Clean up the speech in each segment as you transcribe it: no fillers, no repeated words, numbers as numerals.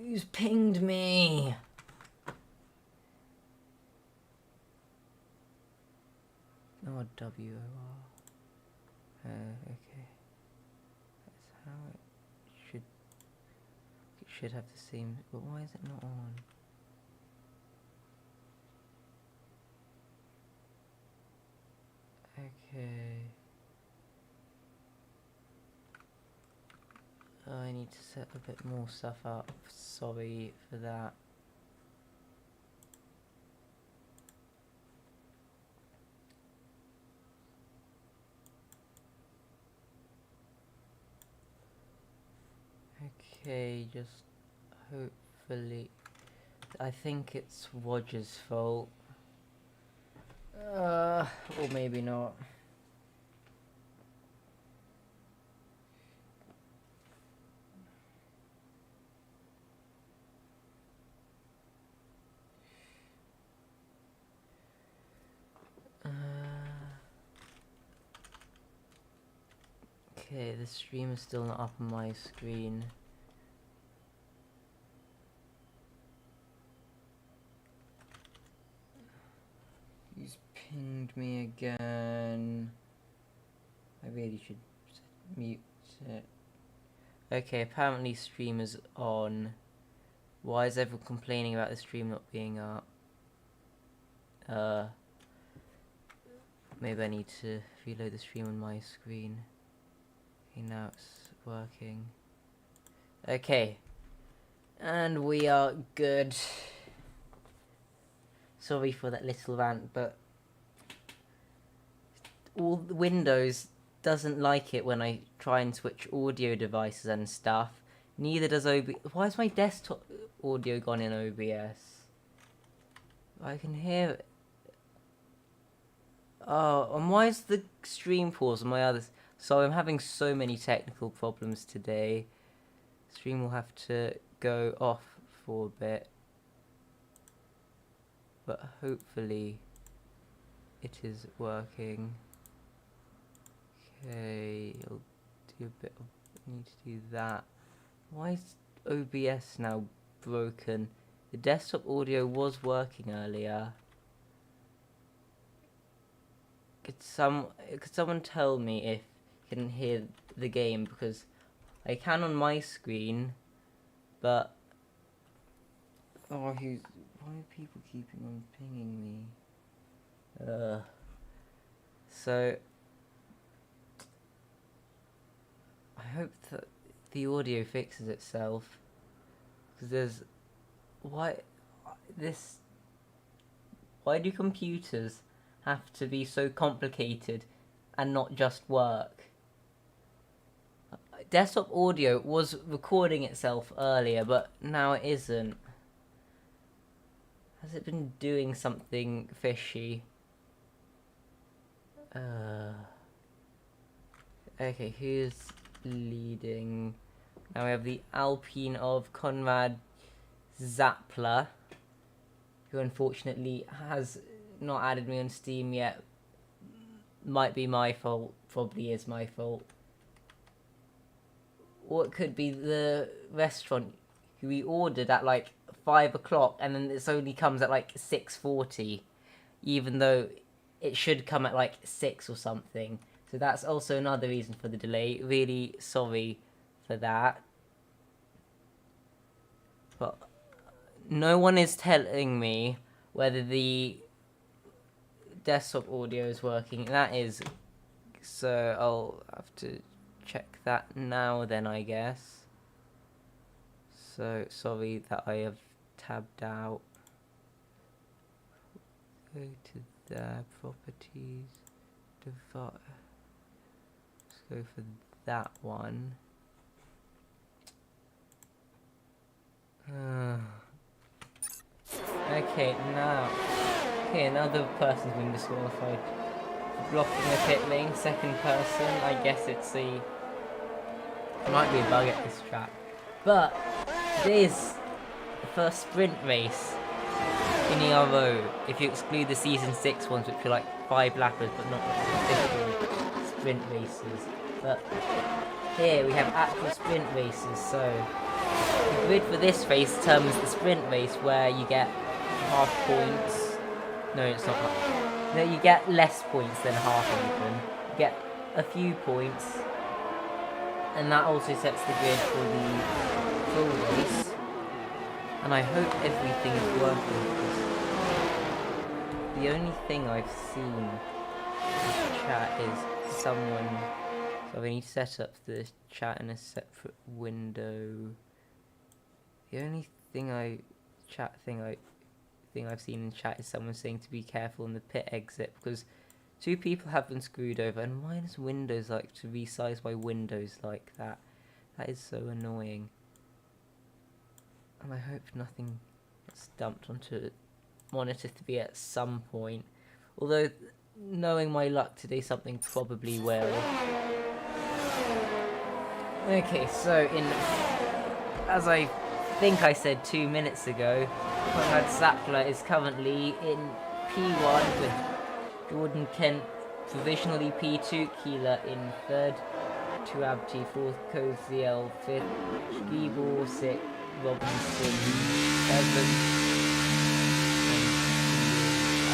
Who's pinged me? Oh, W-O-R. Okay. That's how it should... It should have the same... But why is it not on? Okay. Oh, I need to set a bit more stuff up. Sorry for that. Okay, just hopefully... I think it's Roger's fault. Or maybe not. Okay, the stream is still not up on my screen. He's pinged me again. I really should mute it. Okay, apparently stream is on. Why is everyone complaining about the stream not being up? Maybe I need to reload the stream on my screen. Okay, now it's working. Okay. And we are good. Sorry for that little rant, but all the Windows doesn't like it when I try and switch audio devices and stuff. Neither does OBS. Why is my desktop audio gone in OBS? I can hear it. Oh, and why is the stream pause on my others? So I'm having so many technical problems today. Stream will have to go off for a bit. But hopefully it is working. Okay, I'll do a bit of... I need to do that. Why is OBS now broken? The desktop audio was working earlier. Could someone tell me if you can hear the game? Because I can on my screen, but... Oh, why are people keeping on pinging me? So... I hope that the audio fixes itself. Because there's... Why do computers have to be so complicated and not just work? Desktop audio was recording itself earlier, but now it isn't. Has it been doing something fishy? Okay, who's leading? Now we have the Alpine of Konrad Zappler, who unfortunately has not added me on Steam yet. Might be my fault, probably is my fault. Or it could be the restaurant who we ordered at like 5 o'clock and then this only comes at like 6:40, even though it should come at like 6 or something. So that's also another reason for the delay. Really sorry for that. But no one is telling me whether the desktop audio is working. That is, so I'll have to check that now then, I guess. So sorry that I have tabbed out. Go to there, properties, device. Let's go for that one. Okay, now. Okay, another person's been disqualified for blocking the pit lane. Second person, I guess it's the... It might be a bug at this track. But it is the first sprint race in ERO, if you exclude the Season 6 ones, which are like 5 lappers, but not official sprint races. But here we have actual sprint races, so The grid for this race determines the sprint race, where you get half points. No, it's not half. No, you get less points than half even. You get a few points, and that also sets the grid for the full race. And I hope everything is working. The only thing I've seen in the chat is someone. So we need to set up the chat in a separate window. The only thing I've seen in chat is someone saying to be careful in the pit exit, because 2 people have been screwed over, and why does Windows like to resize my windows like that? That is so annoying. And I hope nothing gets dumped onto monitor 3 at some point. Although, knowing my luck today, something probably will. Okay, so as I think I said 2 minutes ago, Conrad Sackler is currently in P1 with Jordan Kent provisionally P2, Keeler in 3rd, Tuabti 4th, Koziel 5th, Giebel 6th, Robinson 7th,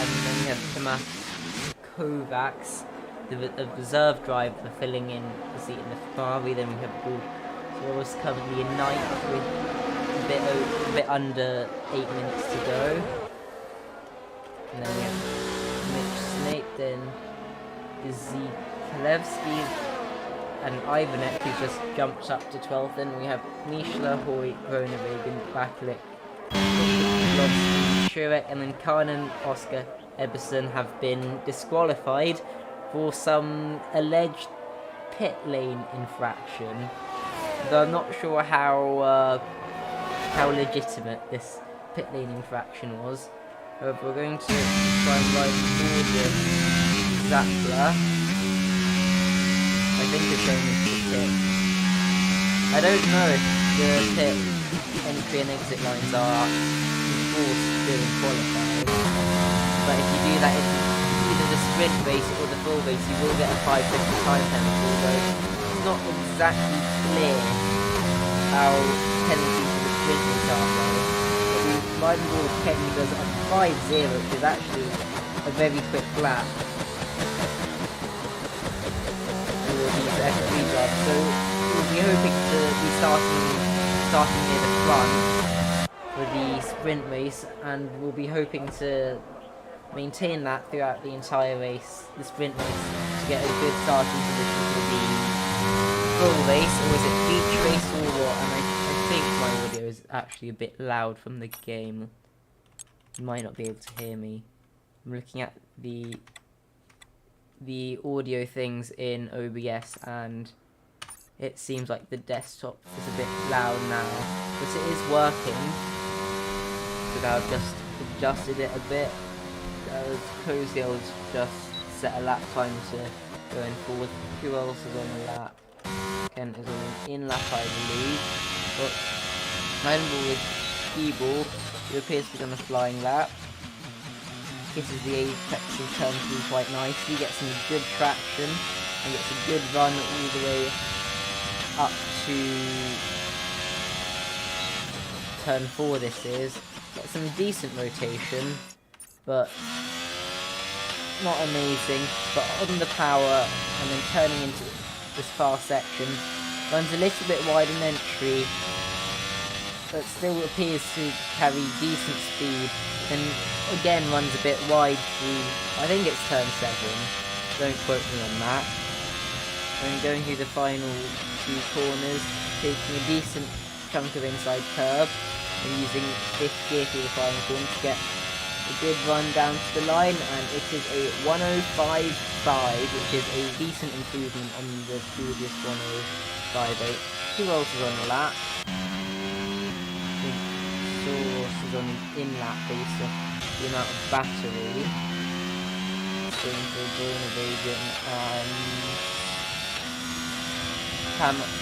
and then we have Tomas Kovacs, the reserve driver, filling in the seat in the Ferrari. Then we have Paul Soros currently in 9th with a bit under 8 minutes to go. And then we have Mitch Snape, then Izzy Kalevsky and Ivanek, who just jumped up to 12th. Then we have Nishla, Hoyt, Groenewegen, Bakulik, Shurek, and then Khan and Oscar Eberson have been disqualified for some alleged pit lane infraction. Though I'm not sure how legitimate this pit lane infraction was. However, we're going to try and ride forward Zappler. I think it's going into the pit. I don't know if the pit entry and exit lines are enforced during qualifying, but if you do that in either the sprint race or the full race, you will get a 550 time penalty, although it's not exactly clear how penalties for the sprint race are. But the riding ball technically does a 5-0, which is actually a very quick lap. These F3 jobs, so we'll be hoping to be starting near the front for the sprint race, and we'll be hoping to maintain that throughout the entire race, the sprint race, to get a good starting position for the full race. Or is it beach race or what? And I think my audio is actually a bit loud from the game. You might not be able to hear me. I'm looking at the audio things in OBS, and it seems like the desktop is a bit loud now, but it is working. So now I've just adjusted it a bit. Koziel's just set a lap time to going forward. Who else is on the lap? Kent is on an in-lap, I believe. But Randall with Giebel, who appears to be on a flying lap. Kisses the apex and turns through quite nicely, gets some good traction, and gets a good run all the way up to turn 4 this is. Gets some decent rotation, but not amazing. But on the power, and then turning into this fast section, runs a little bit wide in entry, but still appears to carry decent speed, and again runs a bit wide through, I think it's turn 7, don't quote me on that. And going through the final 2 corners, taking a decent chunk of inside curb, and using 5th gear through the final corner to get a good run down to the line, and it is a 105.5, which is a decent improvement on the previous 105.8. Who else is on the lap? I think Soros is on the in-lap based off the amount of battery. Going for Groenewegen and Tamas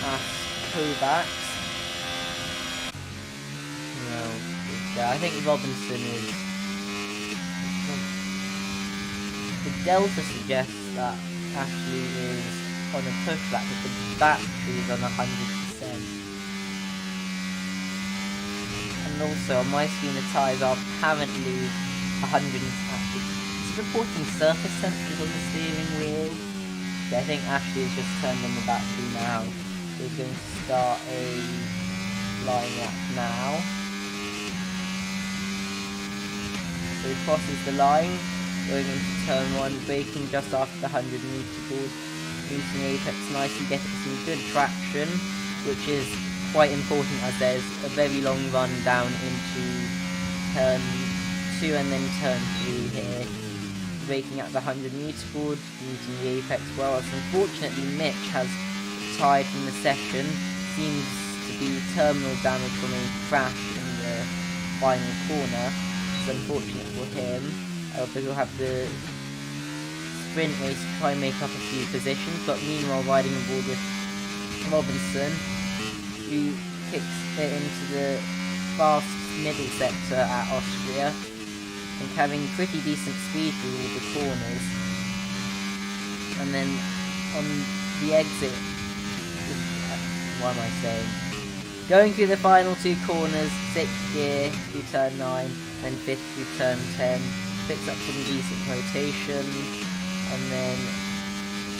Kovacs. No, I think Robinson is. The Delta suggests that Ashley is on a push lap, but the battery is on 100%. also on my screen the tyres are apparently 100. It's reporting surface temperatures on the steering wheel. Yeah, I think Ashley has just turned on the battery now. So he's going to start a line lap now. So he crosses the line, going into turn 1, braking just after the 100 metre board, meeting the apex nicely, getting some good traction, which is quite important as there's a very long run down into turn 2 and then turn 3 here. Braking at the 100 metre board, meeting the apex well, as unfortunately Mitch has retired from the session. Seems to be terminal damage from a crash in the final corner. It's unfortunate for him, but he'll have the sprint race to try and make up a few positions, but meanwhile riding aboard with Robinson, who kicks it into the fast middle sector at Austria, and having pretty decent speed through all the corners. And then on the exit, what am I saying? Going through the final 2 corners, 6th gear through turn 9, then 5th through turn 10, picks up some decent rotation, and then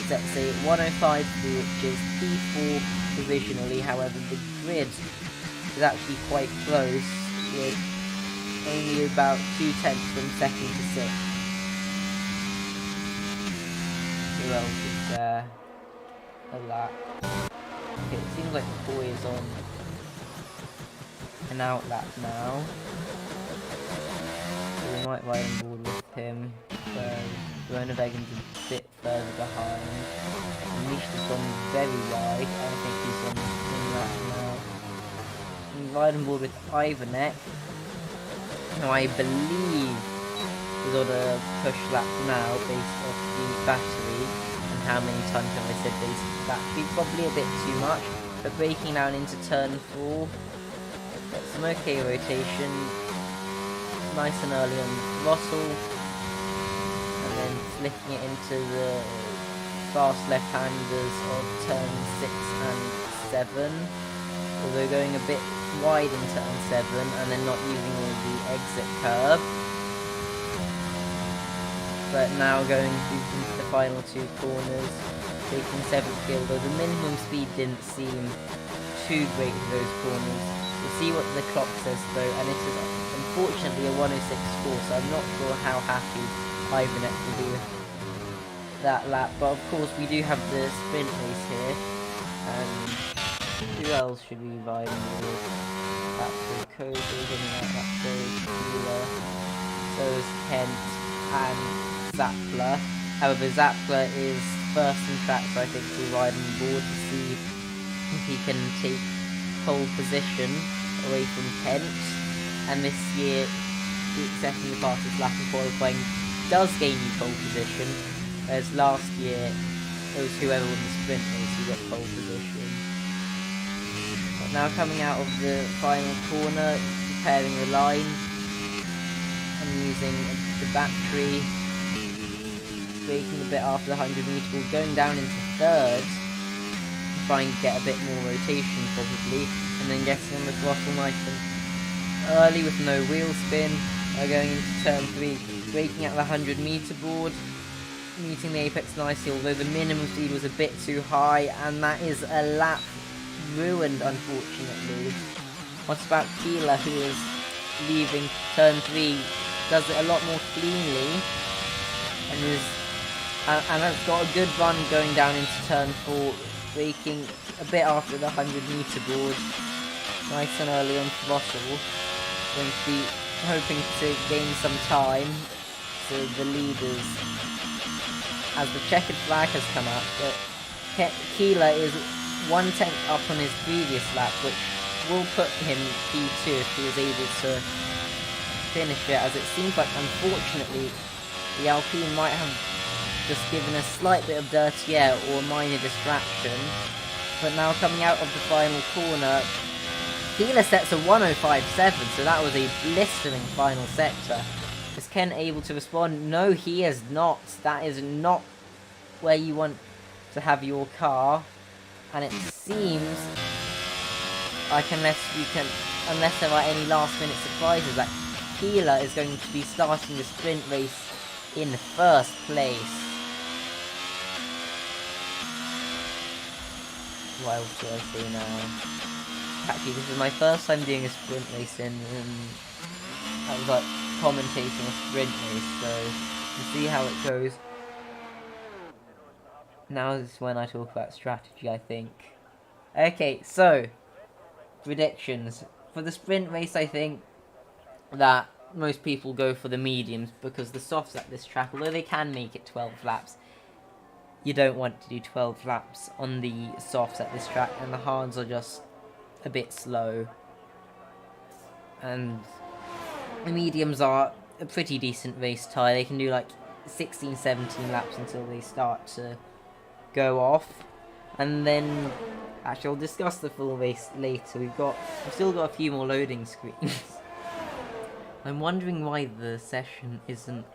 sets a 105 through, which is P4 provisionally. However, the grid is actually quite close, with only about 2/10 from 2nd to 6th. Who else is there? A lap. Okay, it seems like the boy is on an out lap now. So we might ride on board with him. Groenewegen is a bit further behind. Nish has gone very wide. I think he's on in lap now. We ride on board with Ivanek, who I believe is on a push lap now based off the battery. And how many times have I said based off the battery? Probably a bit too much. But braking down into turn 4. Got some okay rotation, nice and early on Russell, and then flicking it into the fast left-handers of turn 6 and 7, although going a bit wide in turn 7 and then not using all the exit curb. But now going into the final 2 corners, taking 7th gear, although the minimum speed didn't seem too great for those corners. We'll see what the clock says though, and it is unfortunately a 106.4, so I'm not sure how happy Ivanek will be with that lap. But of course we do have the sprint race here, and who else should we ride with? That's the Cody, that's the Quyll, so is Kent and Zappler. However, Zappler is first in track, so I think we'll ride on board to see if he can take pole position away from Kent. And this year, setting the fastest lap in qualifying does gain you pole position, whereas last year it was whoever won the sprint race who got pole position. But now coming out of the final corner, preparing the line and using the battery, braking a bit after the 100 metre ball, going down into 3rd, trying to get a bit more rotation probably, and then getting on the throttle nice and early with no wheel spin. Going into turn 3, braking at the 100 metre board, meeting the apex nicely, although the minimum speed was a bit too high, and that is a lap ruined unfortunately. What about Quyll, who is leaving turn 3, does it a lot more cleanly, and has got a good run going down into turn 4, braking a bit after the 100 metre board, nice and early on throttle. Going to be hoping to gain some time to the leaders as the checkered flag has come up, but Quyll is 1/10 up on his previous lap, which will put him P2 if he is able to finish it, as it seems like unfortunately the Alpine might have just given a slight bit of dirty air or a minor distraction. But now coming out of the final corner, Quyll sets a 105.7, so that was a blistering final sector. Is Ken able to respond? No, he is not. That is not where you want to have your car. And it seems like unless we can unless there are any last minute surprises, that Quyll is going to be starting the sprint race in first place. What else do I say now? Actually, this is my first time doing a sprint race and I was like commentating a sprint race, so we'll see how it goes. Now is when I talk about strategy, I think. Okay, so predictions. For the sprint race, I think that most people go for the mediums because the softs at this track, although they can make it 12 laps, you don't want to do 12 laps on the softs at this track, and the hards are just a bit slow. And the mediums are a pretty decent race tie. They can do like 16, 17 laps until they start to go off. And then, actually I'll discuss the full race later. We've still got a few more loading screens. I'm wondering why the session isn't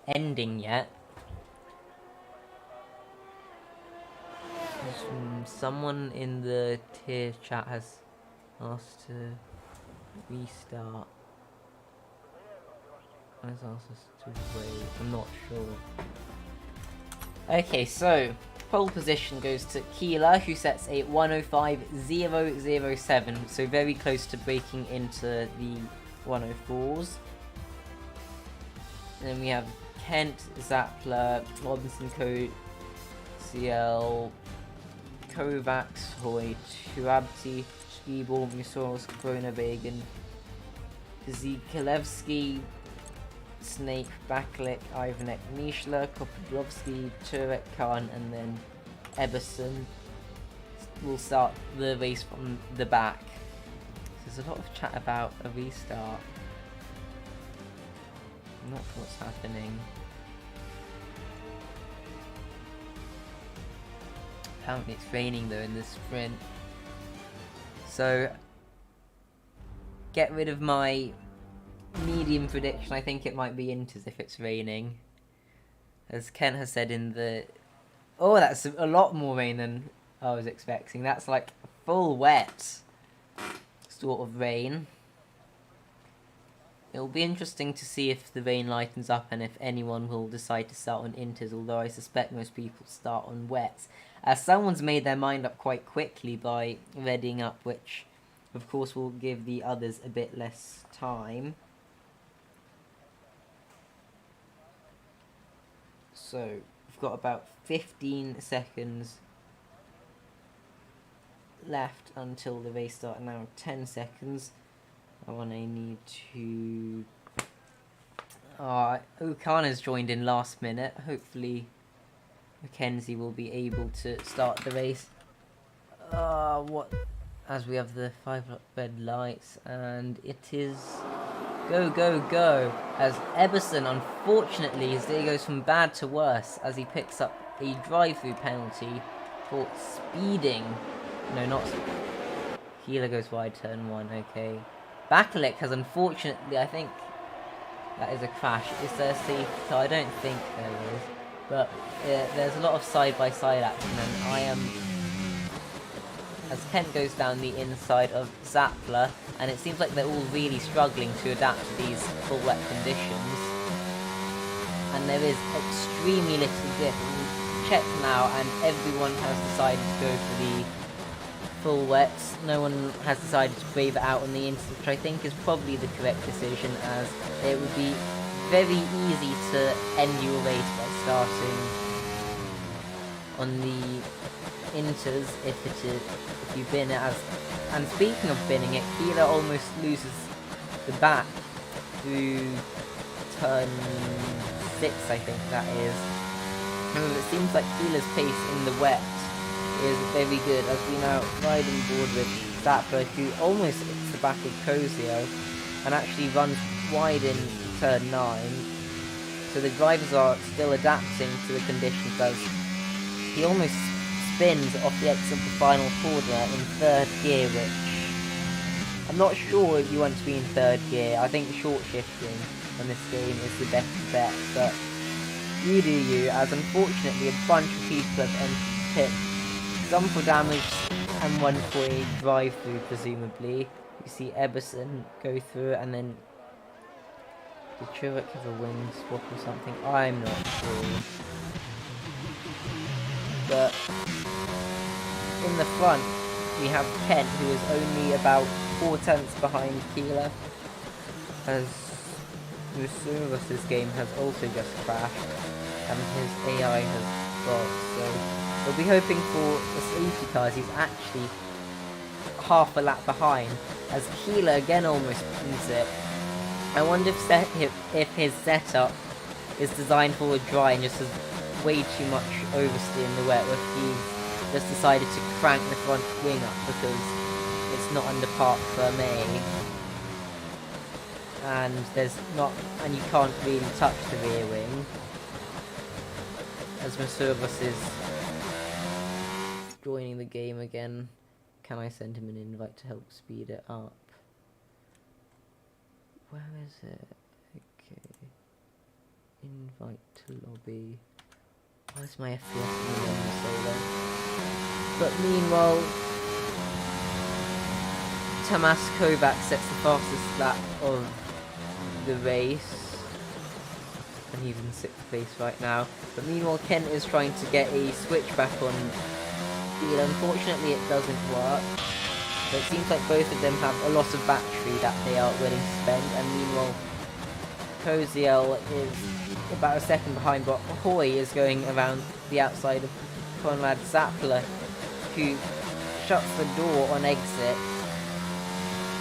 ending yet. Someone in the tier chat has asked to restart. Has asked us to wait. I'm not sure. Okay, so pole position goes to Quyll, who sets a 105.007, so very close to breaking into the 104s. And then we have Kent, Zappler, Robinson, CL, Kovacs, Hoy, Turabti, Spiebel, Musoros, Kronewagen, Zikalewski, Snake, Baklik, Ivanek, Mishler, Kopodrovsky, Turek, Khan, and then Eberson will start the race from the back. There's a lot of chat about a restart. I'm not sure what's happening. Apparently it's raining though in this sprint. So, get rid of my medium prediction. I think it might be Inters if it's raining. As Ken has said in the... Oh, that's a lot more rain than I was expecting. That's like full wet sort of rain. It'll be interesting to see if the rain lightens up and if anyone will decide to start on Inters, although I suspect most people start on wets. As someone's made their mind up quite quickly by readying up, which of course will give the others a bit less time. So, we've got about 15 seconds left until the race start. Now 10 seconds. I need to... Okana's joined in last minute. Hopefully Mackenzie will be able to start the race. As we have the 5 o'clock red lights, and it is go, go, go, as Eberson, unfortunately, his day goes from bad to worse as he picks up a drive-through penalty for speeding. No, not... Quyll goes wide, turn 1, okay. Bakalik has unfortunately, I think that is a crash. Is there a safety car? I don't think there is. But there's a lot of side-by-side action, and I am... as Kent goes down the inside of Zappler, and it seems like they're all really struggling to adapt to these full wet conditions. And there is extremely little dip. Check now, and everyone has decided to go for the full wets. No one has decided to brave it out on the instant, which I think is probably the correct decision, as it would be very easy to end your race by starting on the Inters if you bin it as... And speaking of binning it, Quyll almost loses the back through turn 6, I think that is. It seems like Quyll's pace in the wet is very good, as we now ride on board with Zappler, who almost hits the back of Cozio and actually runs wide in turn 9. So the drivers are still adapting to the conditions, as he almost spins off the exit of the final corner in 3rd gear, which I'm not sure if you want to be in 3rd gear. I think short shifting on this game is the best bet, but you do you, as unfortunately a bunch of people have entered pit, some for damage and one for a drive-through presumably. You see Eberson go through it, and then did Truex have a wing swap or something? I'm not sure. But in the front, we have Kent, who is only about 4 tenths behind Quyll, as Musurus's game has also just crashed, and his AI has dropped, so we'll be hoping for the safety cars. He's actually half a lap behind, as Quyll again almost wins it. I wonder if his setup is designed for a dry and just has way too much oversteer in the wet, or if he's just decided to crank the front wing up because it's not under park for May. And you can't really touch the rear wing, as Musurus is joining the game again. Can I send him an invite to help speed it up? Where is it? Okay. Invite to lobby. Why is my FPS moving so low? But meanwhile, Tomasz Kovac sets the fastest lap of the race, and he's in 6th place right now. But meanwhile, Kent is trying to get a switchback on Quyll. Unfortunately, it doesn't work. But it seems like both of them have a lot of battery that they are willing to spend. And meanwhile, Koziel is about a second behind, but Hoy is going around the outside of Konrad Zappler, who shuts the door on exit,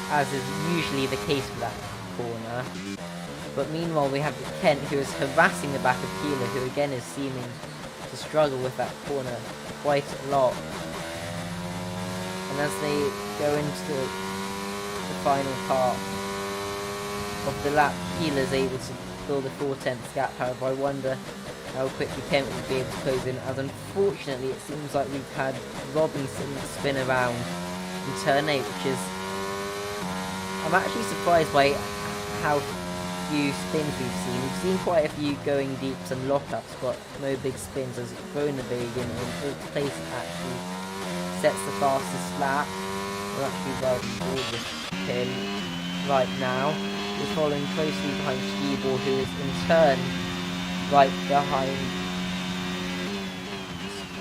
as is usually the case for that corner. But meanwhile, we have Kent, who is harassing the back of Quyll, who again is seeming to struggle with that corner quite a lot. And as they go into the final part of the lap, Quyll is able to build a 4/10 gap. However, I wonder how quickly Kent will be able to close in, as unfortunately it seems like we've had Robinson spin around in turn 8, which is... I'm actually surprised by how few spins we've seen. We've seen quite a few going deeps and lockups, but no big spins, as Groenewegen in 8th place actually sets the fastest lap. We're actually riding forward with him right now. We're following closely behind Stiebel, who is in turn right behind...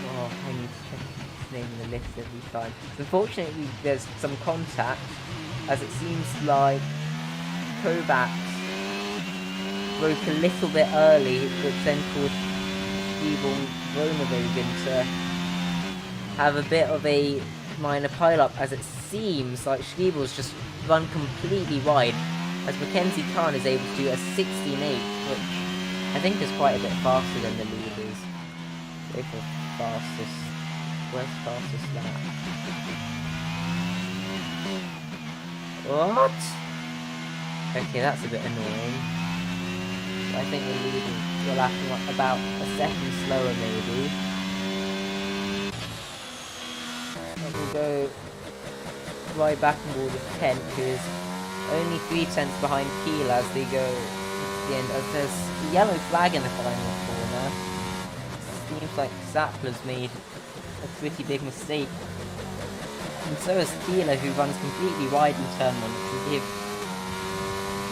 Oh, I need to check his name in the list every time. Unfortunately, there's some contact, as it seems like Kovac broke a little bit early, which then caused Stiebel and Groenewegen to have a bit of a minor pile-up, as it seems like Stiebel's just run completely wide, as Mackenzie Khan is able to do a 16.8, which I think is quite a bit faster than the leaders. Go for fastest. Where's fastest lap? What? Okay, that's a bit annoying. I think the leaders will have to about a second slower maybe. And we'll go right back on board with Kent, who is only 3/10 behind Quyll as they go to the end, as there's a yellow flag in the final corner. Seems like Zappler's made a pretty big mistake. And so is Quyll, who runs completely wide in turn 1, which will give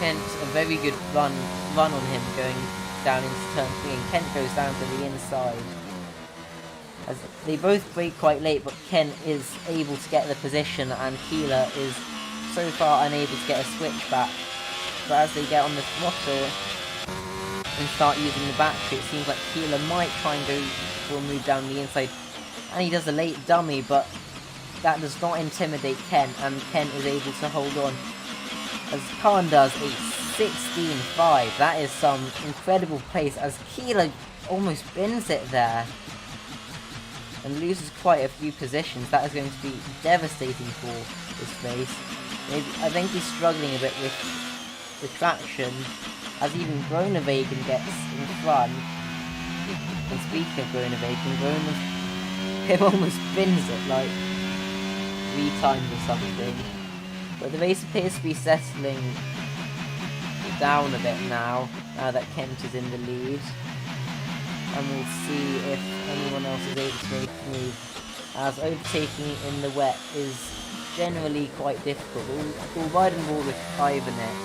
Kent a very good run on him going down into turn 3, and Kent goes down to the inside. As they both brake quite late, but Kent is able to get the position, and Quyll is so far unable to get a switch back. But as they get on the throttle and start using the battery, it seems like Quyll might try and go for a move down the inside, and he does a late dummy, but that does not intimidate Kent, and Kent is able to hold on, as Khan does a 16.5. That is some incredible pace, as Quyll almost bins it there and loses quite a few positions. That is going to be devastating for this race. I think he's struggling a bit with the traction, as even Groenewegen gets in front. And speaking of Groenewegen, he almost spins it like 3 times or something. But the race appears to be settling down a bit now that Kent is in the lead. And we'll see if anyone else is able to make a move, as overtaking in the wet is generally quite difficult. We'll ride and ball with Ivanet,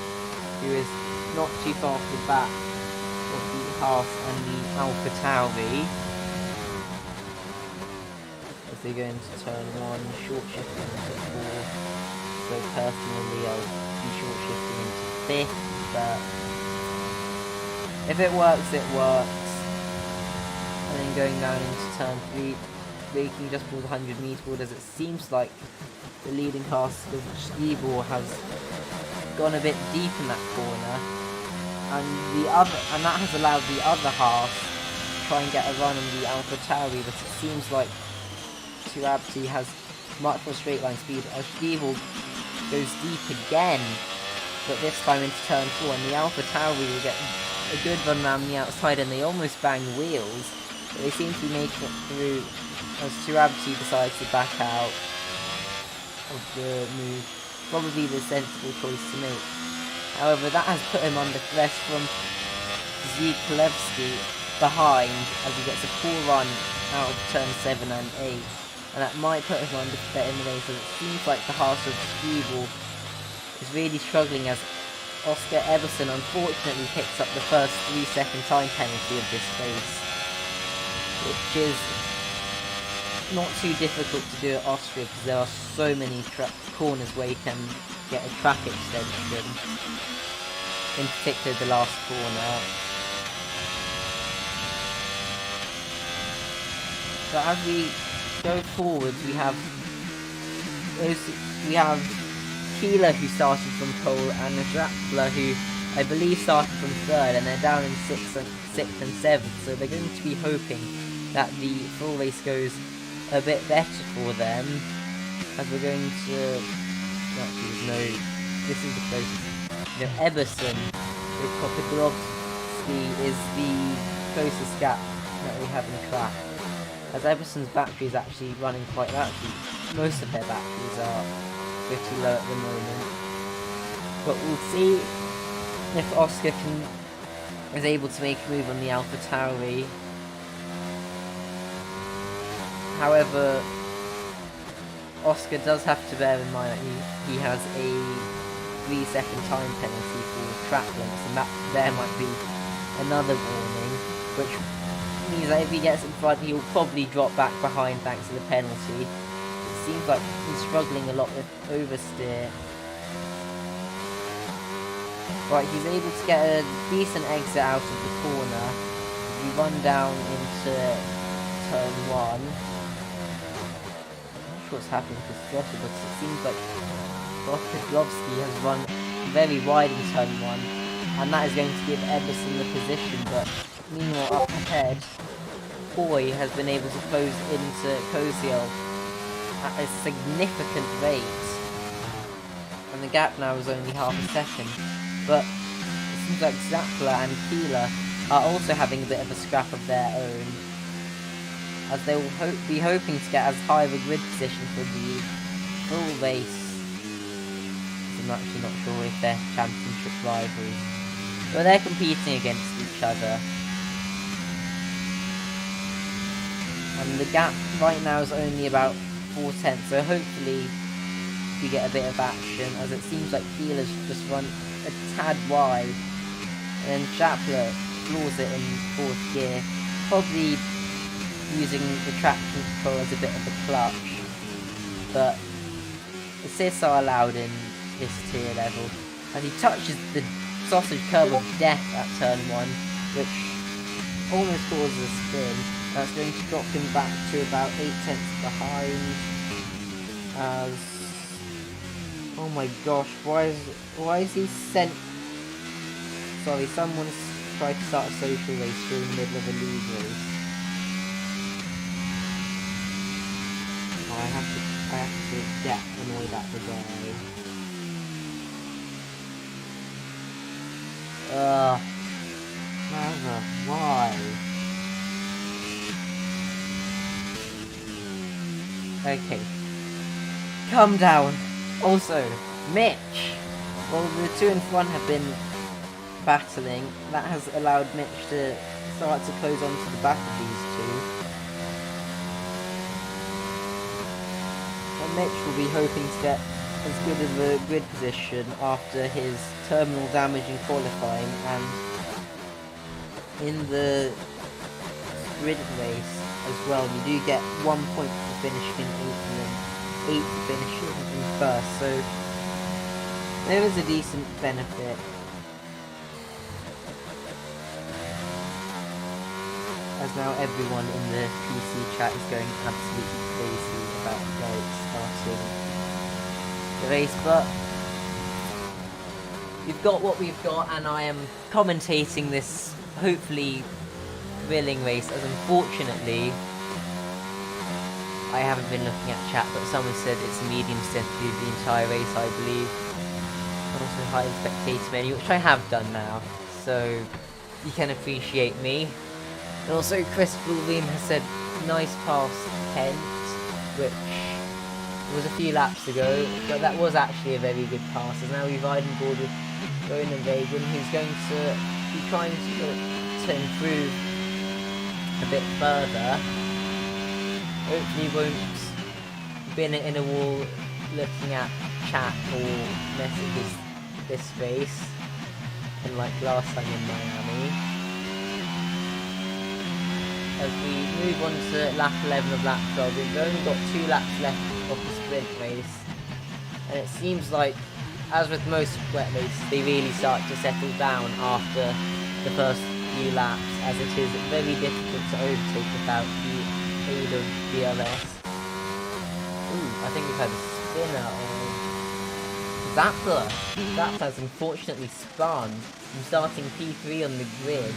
who is not too far to the back of the Haas and the Alpha Tauri. As they go into turn 1, short shifting into 4. So personally I'll be short shifting into 5th, but if it works, it works. And then going down into turn 3, braking just for the 100 meter board, as it seems like the leading car, the Quyll, has gone a bit deep in that corner, and that has allowed the other half to try and get a run on the Alpha Tauri, but it seems like Surabti has much more straight line speed. Quyll goes deep again, but this time into turn 4, and the Alpha Tauri will get a good run around the outside, and they almost bang wheels, but they seem to be making it through as Surabti decides to back out of the move. Probably the sensible choice to make. However, that has put him under threat from Zieklewski behind as he gets a poor run out of turn 7 and 8. And that might put him under threat in the race, as it seems like the Haas of Quyll is really struggling, as Oscar Everson unfortunately picks up the first 3-second time penalty of this race, which is not too difficult to do at Austria because there are so many corners where you can get a track extension, in particular the last corner. So as we go forwards, we have Keeler, who started from pole, and Rapla, who I believe started from 3rd, and they're down in 6th and 7th, so they're going to be hoping that the full race goes a bit better for them, as we're going to... Actually, no, this is the closest. Eberson with Pavlakovic is the closest gap that we have in the track, as Eberson's battery is actually running quite low. Most of their batteries are pretty low at the moment, but we'll see if Oscar is able to make a move on the Alpha Tauri. However, Oscar does have to bear in mind that he has a 3-second time penalty for track lengths, and that there might be another warning, which means that if he gets in front, he'll probably drop back behind thanks to the penalty. It seems like he's struggling a lot with oversteer. Right, he's able to get a decent exit out of the corner. We run down into turn 1. What's happening to Joshua, but it seems like Pavlakovic has run very wide in turn 1, and that is going to give Everson the position, but meanwhile up ahead, Boy has been able to close into Koziel at a significant rate, and the gap now is only half a second, but it seems like Zappler and Keeler are also having a bit of a scrap of their own, as they will be hoping to get as high of a grid position for the full race. I'm actually not sure if they're championship rivals, but they're competing against each other. And the gap right now is only about 4 tenths, so hopefully we get a bit of action, as it seems like Keeler's just run a tad wide, and then Zappler floors it in 4th gear, probably using the traction control as a bit of a clutch, but assists are allowed in this tier level, as he touches the sausage curb of death at turn 1, which almost causes a spin. That's going to drop him back to about 8 tenths behind, as... oh my gosh, why is he sent... Sorry, someone's tried to start a social race during the middle of a league race. I have to get annoyed at the guy. Mother, why? Okay. Calm down. Also, Mitch. Well, the two in front have been battling. That has allowed Mitch to start to close on to the back of these two. and Mitch will be hoping to get as good of a grid position after his terminal damage in qualifying, and in the sprint race as well. You do get 1 point for finishing in 8th and then 8 for finishing in 1st, so there is a decent benefit. As now everyone in the PC chat is going absolutely crazy about Garrett starting the race, but we've got what we've got, and I am commentating this hopefully thrilling race, as unfortunately I haven't been looking at chat, but someone said it's a medium sensitive the entire race, I believe, and also high spectator menu, which I have done now, so you can appreciate me. And also Chris William has said nice pass Kent, which was a few laps ago, but that was actually a very good pass, as now we've ridden board with Ronan Reagan, who's going to be trying to improve a bit further. Hopefully won't bin it in a wall looking at chat or messages this race, unlike last time in Miami. As we move on to lap 11 of lap 12, we've only got 2 laps left of the sprint race, and it seems like, as with most wet races, they really start to settle down after the first few laps, as it is very difficult to overtake without the aid of DRS. Ooh, I think we've had a spinner on Zappa. Zappa has unfortunately spun from starting P3 on the grid.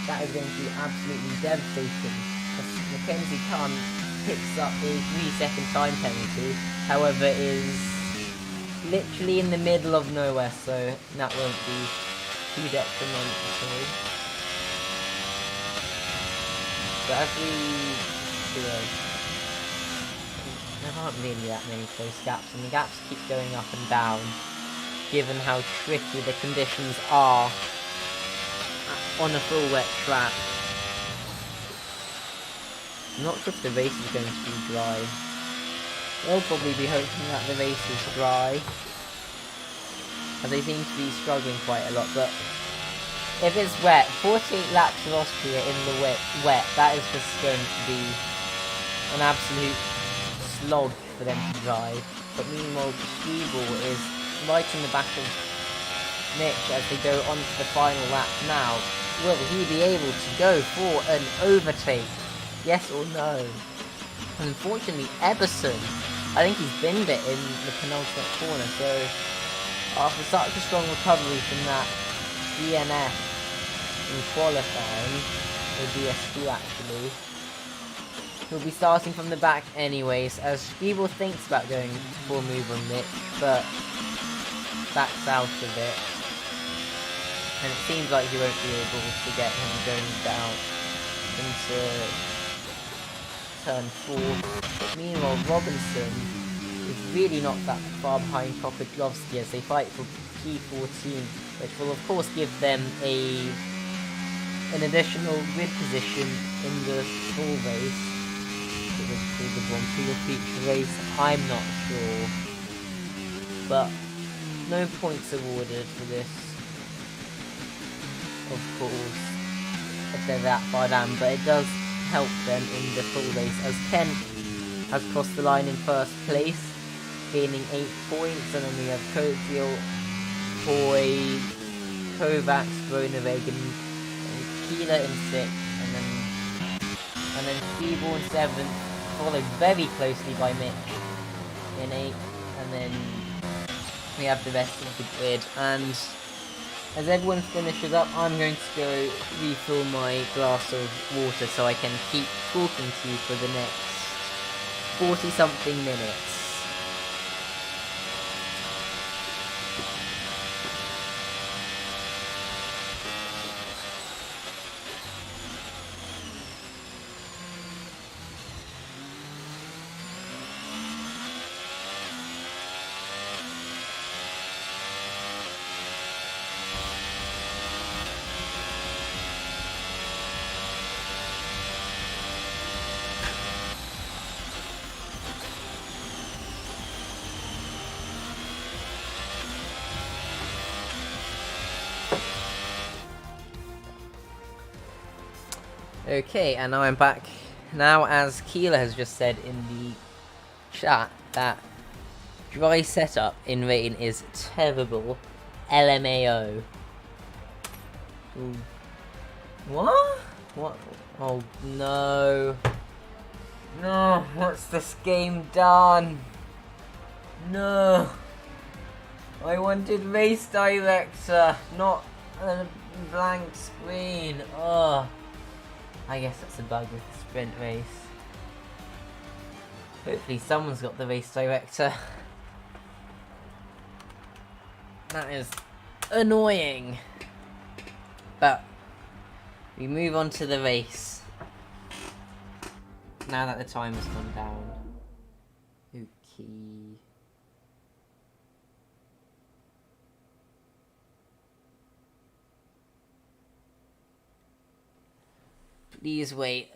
That is going to be absolutely devastating. Mackenzie Khan picks up a 3-second time penalty, however is literally in the middle of nowhere, so that won't be too detrimental. But as we do, there aren't really that many close gaps, and the gaps keep going up and down, given how tricky the conditions are on a full wet track. I'm not sure if the race is going to be dry. They'll probably be hoping that the race is dry, as they seem to be struggling quite a lot, but if it's wet, 48 laps of Austria in the wet, that is just going to be an absolute slog for them to drive. But meanwhile, Quyll is right in the back of Mitch as they go on to the final lap now. Will he be able to go for an overtake? Yes or no? And unfortunately, Eberson, I think he's been bit in the penultimate corner, so after such a strong recovery from that DNF in qualifying, or DS2 actually, he'll be starting from the back anyways, as Quyll thinks about going for a move on Mitch, but backs out of it. And it seems like he won't be able to get him going down into turn 4. But meanwhile, Robinson is really not that far behind Kopytlovsky as they fight for P14, which will of course give them an additional grid position in the full race. It was called the Grand Prix feature race, I'm not sure. But no points awarded for this, of course, if they're that far down, but it does help them in the full race, as Kent has crossed the line in first place, gaining 8 points, and then we have Koziel, Hoy, Kovacs, Groenewegen, and Keeler in 6th, and then Quyll in 7th, followed very closely by Mitch in 8th, and then we have the rest of the grid. And as everyone finishes up, I'm going to go refill my glass of water so I can keep talking to you for the next 40-something minutes. Okay, and now I'm back. Now, as Quyll has just said in the chat, that dry setup in rain is terrible. LMAO. Ooh. What? What? Oh no. No, what's this game done? No. I wanted race director, not a blank screen. Oh. I guess that's a bug with the sprint race. Hopefully someone's got the race director. That is annoying. But we move on to the race. Now that the time has gone down. Okay. Please wait.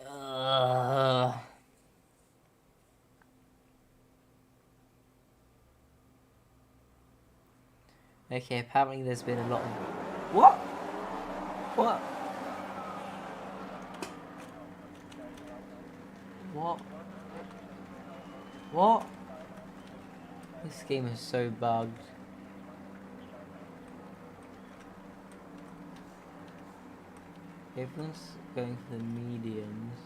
Okay, apparently there's been a lot of... What? What? What? What? This game is so bugged. Everyone's going for the mediums.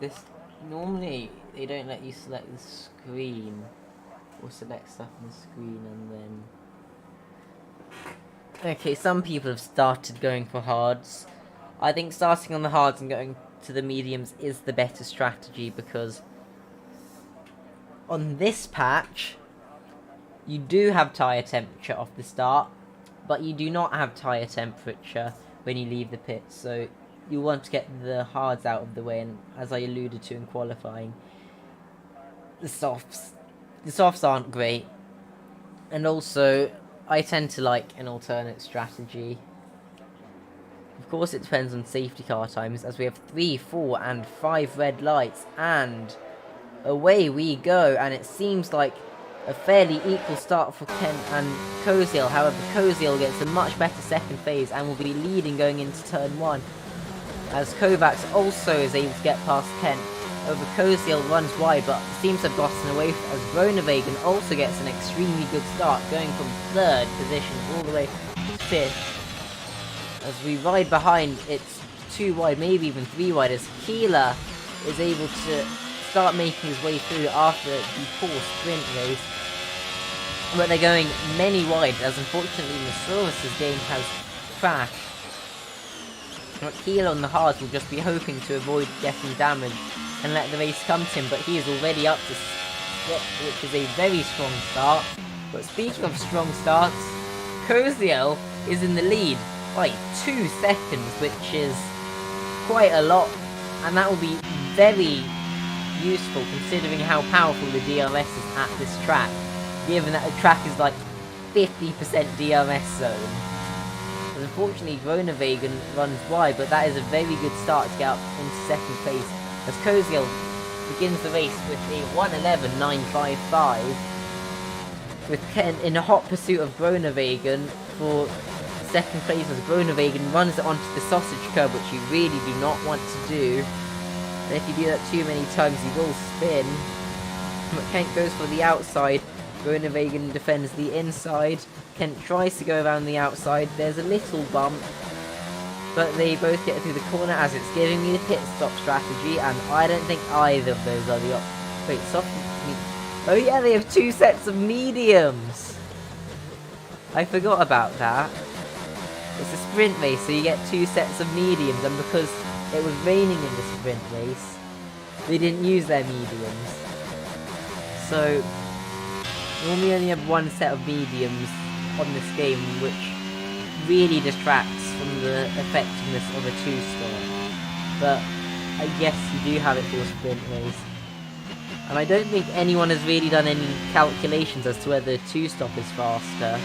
This... Normally, they don't let you select the screen. Or select stuff on the screen and then... Okay, some people have started going for hards. I think starting on the hards and going to the mediums is the better strategy because on this patch you do have tyre temperature off the start, but you do not have tyre temperature when you leave the pits, so you want to get the hards out of the way, and as I alluded to in qualifying, the softs aren't great, and also I tend to like an alternate strategy. Of course it depends on safety car times, as we have 3, 4 and 5 red lights, and away we go, and it seems like a fairly equal start for Kent and Koziel. However, Koziel gets a much better second phase and will be leading going into turn 1, as Kovacs also is able to get past Kent. Over Koziel runs wide, but seems to have gotten away as Groenewegen also gets an extremely good start, going from 3rd position all the way to 5th. As we ride behind, it's 2 wide, maybe even 3 wide, as Quyll is able to start making his way through after the poor sprint race. But they're going many wide, as unfortunately Masaurus' game has crashed. But Quyll on the hards will just be hoping to avoid getting damaged and let the race come to him, but he is already up to 6th, which is a very strong start. But speaking of strong starts, Koziel is in the lead by 2 seconds, which is quite a lot, and that will be very useful considering how powerful the DRS is at this track, given that the track is like 50% DRS zone. And unfortunately Groenewegen runs wide, but that is a very good start to get up into second place, as Koziel begins the race with a 1:11.955, with Kent in a hot pursuit of Groenewegen for second place, as Groenewegen runs it onto the sausage curb, which you really do not want to do. And if you do that too many times, you will spin. But Kent goes for the outside. Groenewegen defends the inside. Kent tries to go around the outside. There's a little bump, but they both get through the corner, as it's giving me the pit stop strategy, and I don't think either of those are the wait, soft... Oh yeah, they have 2 sets of mediums! I forgot about that. It's a sprint race, so you get 2 sets of mediums, and because it was raining in the sprint race, they didn't use their mediums. So, normally only have 1 set of mediums on this game, which really distracts from the effectiveness of a 2-stop. But I guess you do have it for a sprint race. And I don't think anyone has really done any calculations as to whether 2-stop is faster.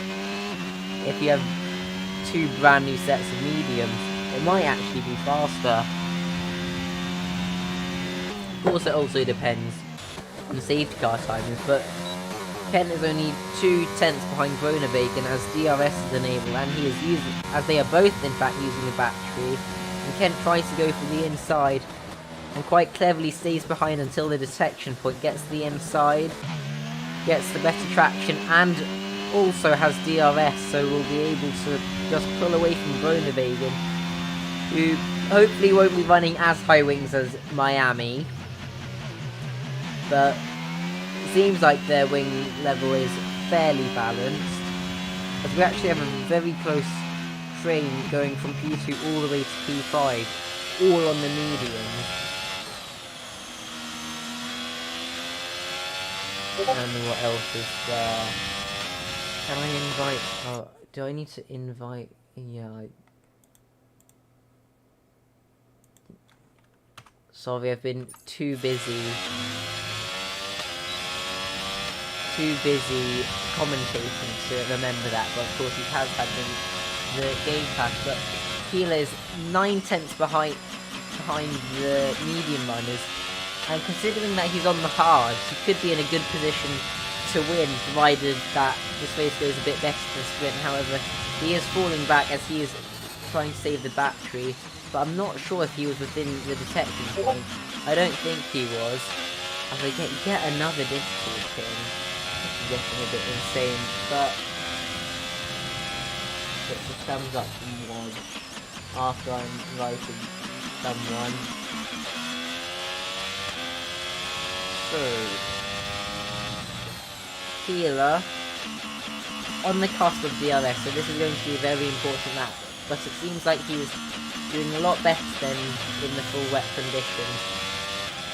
If you have 2 brand new sets of mediums, it might actually be faster. Of course it also depends on the safety car timings, but Kent is only 2/10 behind Groenewegen as DRS is enabled, and he is using, as they are both in fact using a battery, And Kent tries to go for the inside and quite cleverly stays behind until the detection point, gets the inside, gets the better traction, and also has DRS, so will be able to just pull away from Groenewegen, who hopefully won't be running as high wings as Miami, but it seems like their wing level is fairly balanced, as we actually have a very close train going from P2 all the way to P5, all on the medium. And what else is there? Can I invite... Oh, do I need to invite... Yeah, Sorry, I've been too busy commentating to remember that, but of course he has had the game pass, but Quyll is 9/10 behind the medium runners, and considering that he's on the hards, he could be in a good position to win, provided that this race goes a bit better than the sprint. However, he is falling back as he is trying to save the battery, but I'm not sure if he was within the detection point. I don't think he was, as I get yet another difficult pin. This is getting a bit insane, but it's a thumbs up from one after I'm writing someone. So, Quyll on the cusp of DRS, so this is going to be a very important lap, but it seems like he was doing a lot better than in the full wet conditions,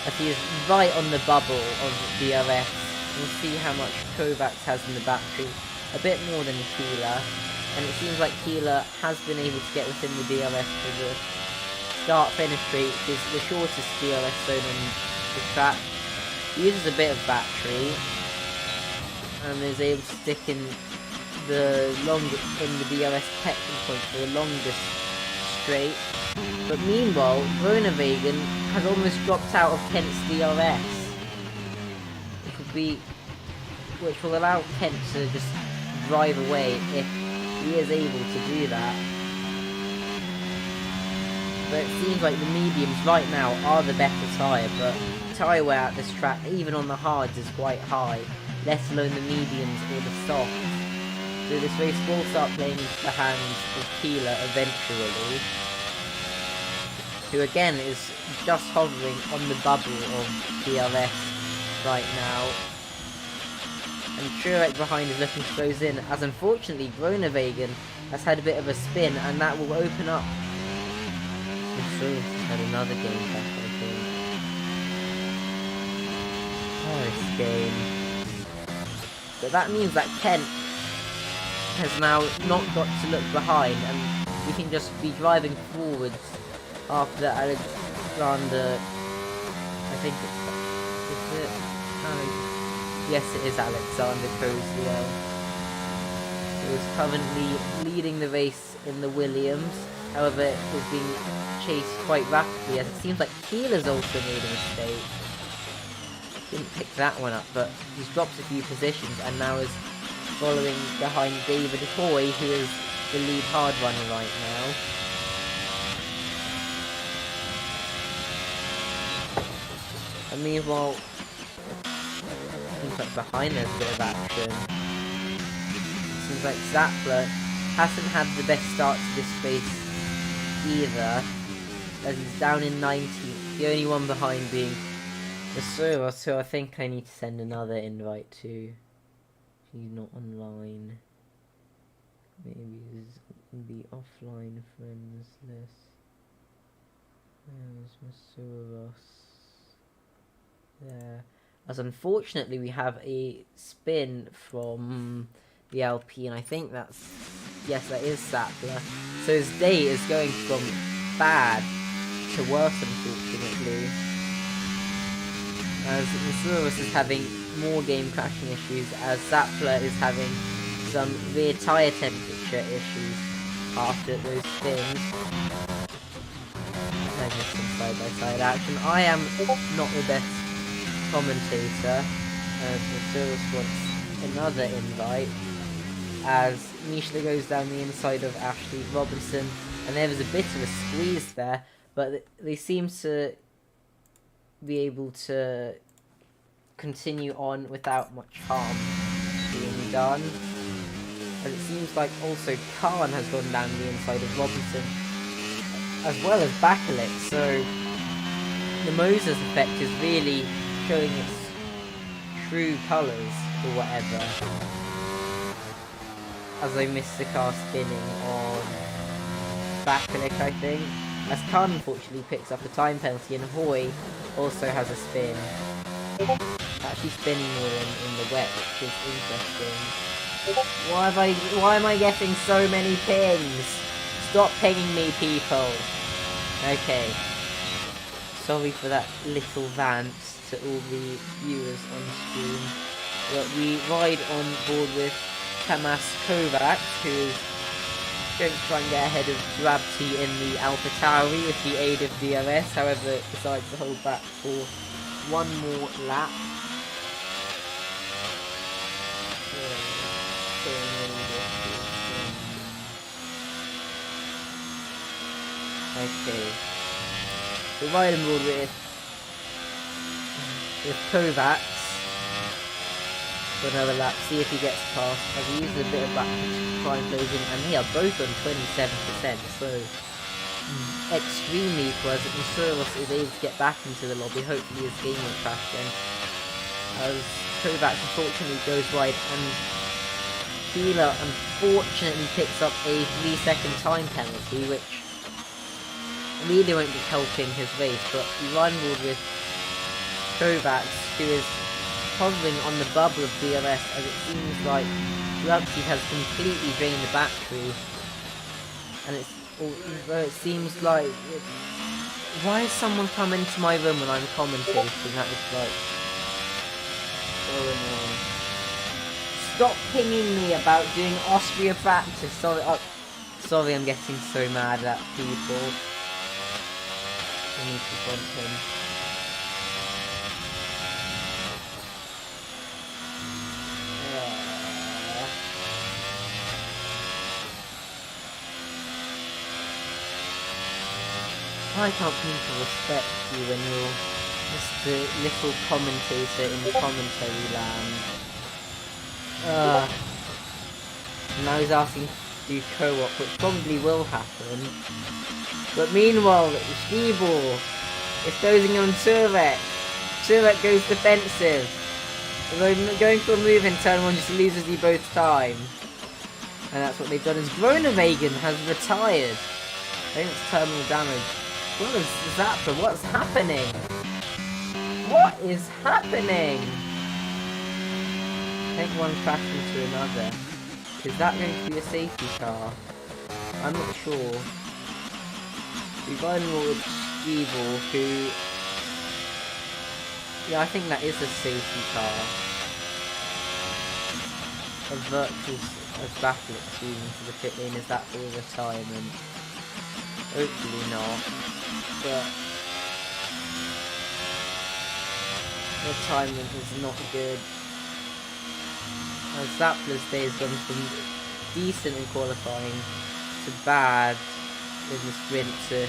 as he is right on the bubble of DRS. We'll see how much Kovacs has in the battery, a bit more than Quyll, and it seems like Quyll has been able to get within the DRS for the start-finish straight, which is the shortest DRS zone on the track. He uses a bit of battery, and is able to stick in the DRS detection point for the longest straight. But meanwhile, Groenewegen has almost dropped out of Kent's DRS, which will allow Kent to just drive away if he is able to do that. But it seems like the mediums right now are the better tyre, but tyre wear at this track, even on the hards, is quite high, let alone the mediums or the softs. So this race will start playing into the hands of Quyll eventually, who again is just hovering on the bubble of DRS right now. And Truex behind is looking to close in, as unfortunately Groenewegen has had a bit of a spin, and that will open up. He's had another game back, I think. Oh, this game. But that means that Kent has now not got to look behind, and we can just be driving forwards after Alexander. I think is it? Yes, it is Alexander Koziel, who is currently leading the race in the Williams. However, it is being chased quite rapidly, as it seems like Quyll has also made a mistake. Didn't pick that one up, but he's dropped a few positions and now is following behind David Hoy, who is the lead hard runner right now. And meanwhile, seems like behind there's a bit of action. Seems like Zappler hasn't had the best start to this race either, as he's down in 19th, the only one behind being Masuros, so I think I need to send another invite to. He's not online. Maybe he's in the offline friends list. There's Masuros. There. As unfortunately we have a spin from the LP, and I think that's... Yes, that is Sattler. So his day is going from bad to worse, unfortunately, as Masuros is having more game crashing issues, as Zappler is having some rear tyre temperature issues after those spins. There's just some side-by-side action. I am not the best commentator, as Masuros wants another invite, as Mishla goes down the inside of Ashley Robinson, and there was a bit of a squeeze there, but they seem to be able to continue on without much harm being done. And it seems like also Khan has gone down the inside of Robinson, as well as Bakalik, so the Moses effect is really showing its true colours, or whatever. As I missed the car spinning on Bakalik, I think. As Khan unfortunately picks up a time penalty, and Hoy also has a spin. Actually spinning more in the wet, which is interesting. Why am I getting so many pings? Stop pinging me, people. Okay. Sorry for that little rant to all the viewers on screen. But we ride on board with Pavlakovic, who is going to try and get ahead of Drabty in the AlphaTauri with the aid of DRS, however decides to hold back for one more lap. Okay. So ride on board with Kovacs for another lap, see if he gets past, as he uses a bit of back to try and close in, and they are both on 27%, so extremely equal, as Musuros is able to get back into the lobby. Hopefully his game won't crash then, as Kovacs unfortunately goes wide, and Keeler unfortunately picks up a 3-second time penalty, which really won't be helping his race, but we run board with Kovacs, who is hovering on the bubble of DRS, as it seems like Drabty has completely drained the battery, and it seems like why has someone come into my room when I'm commentating? That is like so annoying. Stop pinging me about doing Austria practice. Sorry, I'm getting so mad at people. I need to bump him. Why can't people respect you when you're just the little commentator in commentary land? Now he's asking to do co-op, which probably will happen. But meanwhile, Stiebel is closing on Turek. Turek goes defensive. Although going for a move in turn 1 just loses you both time. And that's what they've done, is Groenewegen has retired. I think it's terminal damage. What is that for? What's happening? What is happening? I think one crashed into another. Is that going to be a safety car? I'm not sure. We've got with Stiebel, who... Yeah, I think that is a safety car. A virtual battle experience to the pit lane. Is that for retirement? Hopefully not. But retirement is not good. As Zappler's day has gone from decent in qualifying to bad in the sprint to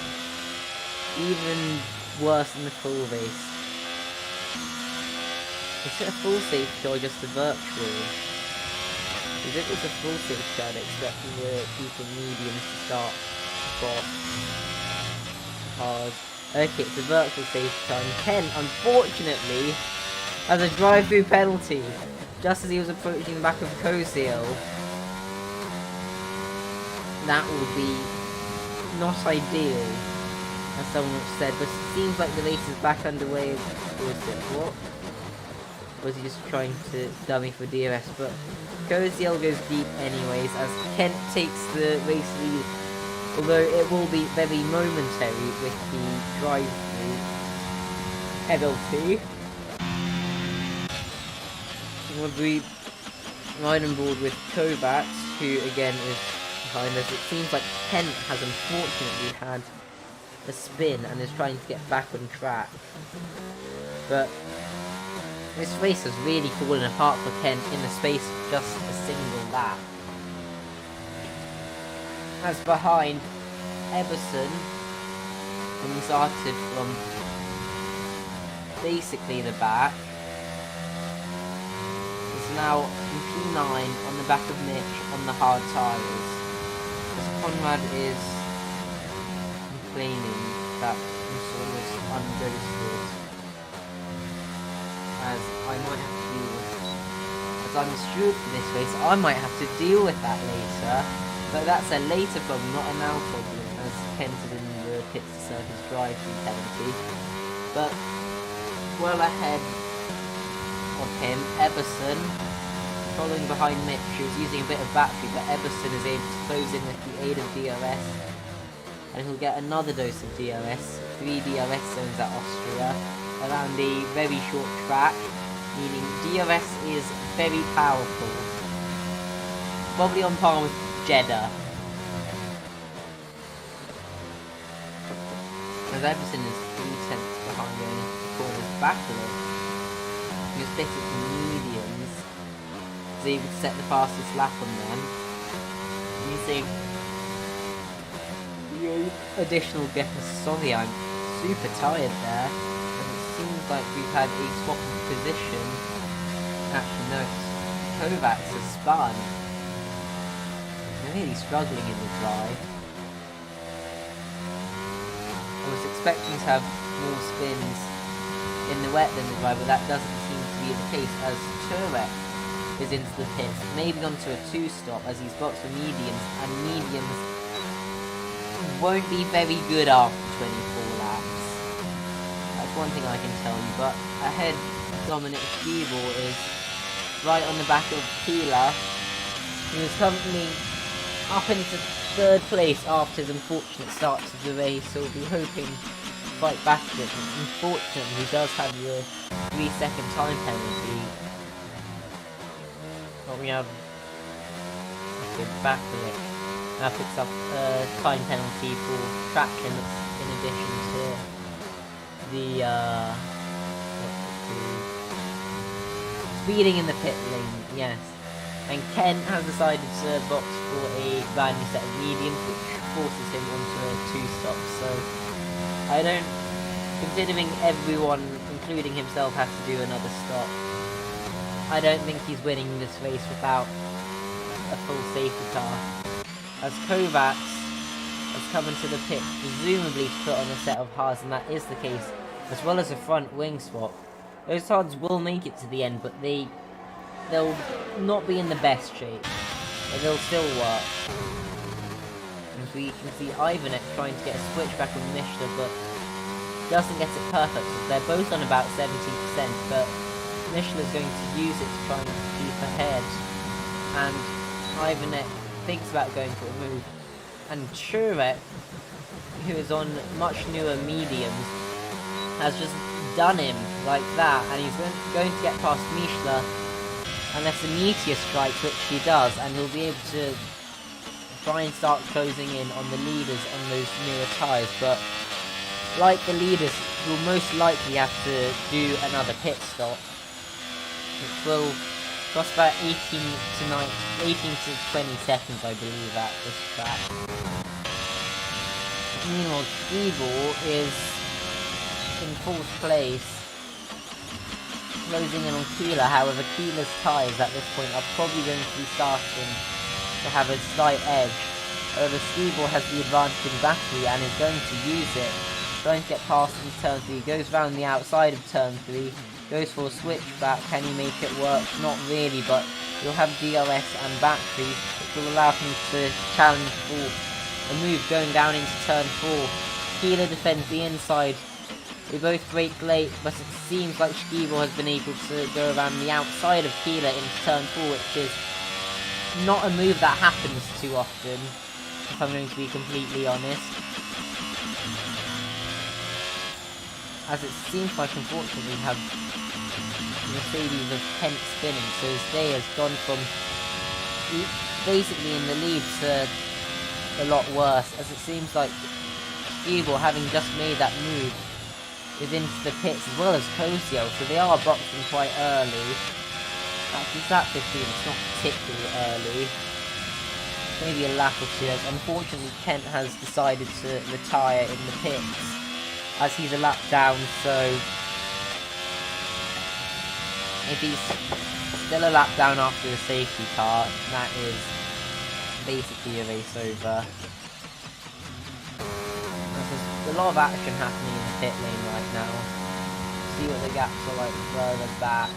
even worse in the full race. Is it a full safety car or just a virtual? If it was a full safety car, I'd expect the people mediums to start off hard. Okay, it's a virtual safety car, and Kent, unfortunately, has a drive-through penalty just as he was approaching the back of Kozil. That will be not ideal, as someone said, but it seems like the race is back underway. Or is it what? Was he just trying to dummy for DRS? But Kozil goes deep anyways, as Kent takes the race lead, although it will be very momentary with the drive-through penalty. We'll be right on board with Kovacs, who again is behind us. It seems like Kent has unfortunately had a spin and is trying to get back on track. But this race has really fallen apart for Kent in the space of just a single lap. As behind, Emerson, when he started from basically the back, is now in P9 on the back of Mitch on the hard tyres. As Conrad is complaining that Musso was unghosted, as I might have to deal with, as I'm the steward for this race, I might have to deal with that later, but that's a later problem, not a now problem, as entered in the pit to serve his drive-through penalty. But well ahead of him, Emerson, following behind Mitch, who was using a bit of battery, but Emerson is able to close in with the aid of DRS, and he'll get another dose of DRS, 3 DRS zones at Austria, around a very short track, meaning DRS is very powerful. Probably on par with Jeddah. As Emerson is 3 tenths behind going into the corners, Pavlakovic, who's split it to mediums, is able to set the fastest lap on them, using the additional gap. Sorry, I'm super tired there, and it seems like we've had a swap of position. Actually, no, Kovacs has spun. They're really struggling in the drive. I was expecting to have more spins in the wet than the dry, but that doesn't seem to be the case, as Turek is into the pits, maybe onto a 2-stop as he's boxed for mediums, and mediums won't be very good after 24 laps. That's one thing I can tell you, but ahead Dominic Quyll is right on the back of Quyll, who is currently up into 3rd place after his unfortunate start to the race, so we'll be hoping to fight back a bit. Unfortunately, he does have the 3-second time penalty. But we have Pavlakovic now picks up a time penalty for traction in addition to the speeding in the pit lane, yes. And Ken has decided to box for a brand new set of mediums, which forces him onto a 2-stop. So I don't, considering everyone, including himself, has to do another stop, I don't think he's winning this race without a full safety car. As Kovacs has come into the pit, presumably to put on a set of hards, and that is the case, as well as a front wing swap. Those hards will make it to the end, but they'll not be in the best shape, but they'll still work. As we can see Ivanek trying to get a switch back on Mishler, but doesn't get it perfect. They're both on about 70%, but Mishler's going to use it to try and keep ahead, and Ivanek thinks about going for a move, and Turek, who is on much newer mediums, has just done him like that, and he's going to get past Mishler unless a meteor strikes, which he does, and he'll be able to try and start closing in on the leaders on those newer tyres. But like the leaders, he'll most likely have to do another pit stop, which will cost about 18 to 20 seconds, I believe, at this track. Meanwhile, Quyll is in 4th place, closing in on Quyll. However, Quyll's tyres at this point are probably going to be starting to have a slight edge. However, Quyll has the advantage in battery and is going to use it, trying to get past into turn 3, goes round the outside of turn 3, goes for a switchback. Can he make it work? Not really, but he'll have DRS and battery, which will allow him to challenge for a move going down into turn 4. Quyll defends the inside. They both brake late, but it seems like Quyll has been able to go around the outside of Quyll into turn 4, which is not a move that happens too often, if I'm going to be completely honest. As it seems like, unfortunately, we have Mercedes of 10th spinning, so his day has gone from basically in the lead to a lot worse, as it seems like Quyll, having just made that move, is into the pits as well as Kosiel, so they are boxing quite early. Actually, it's at 15, it's not particularly early. maybe a lap or two, as unfortunately Kent has decided to retire in the pits, as he's a lap down, so if he's still a lap down after the safety car, that is basically a race over. There's a lot of action happening in the pit lane right now. See what the gaps are like further back.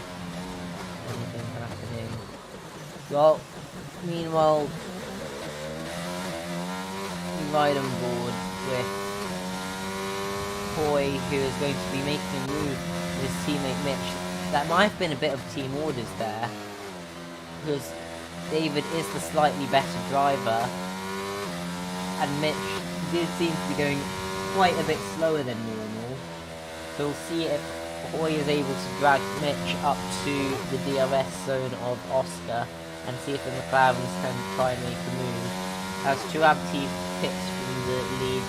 Anything happening. Well, meanwhile, we ride on board with Quyll, who is going to be making a move with his teammate Mitch. That might have been a bit of team orders there, because David is the slightly better driver, and Mitch did seem to be going quite a bit slower than normal. So we'll see if Quyll is able to drag Mitch up to the DRS zone of Oscar, and see if the McLarens can try and make a move. As Tuabti picks from the lead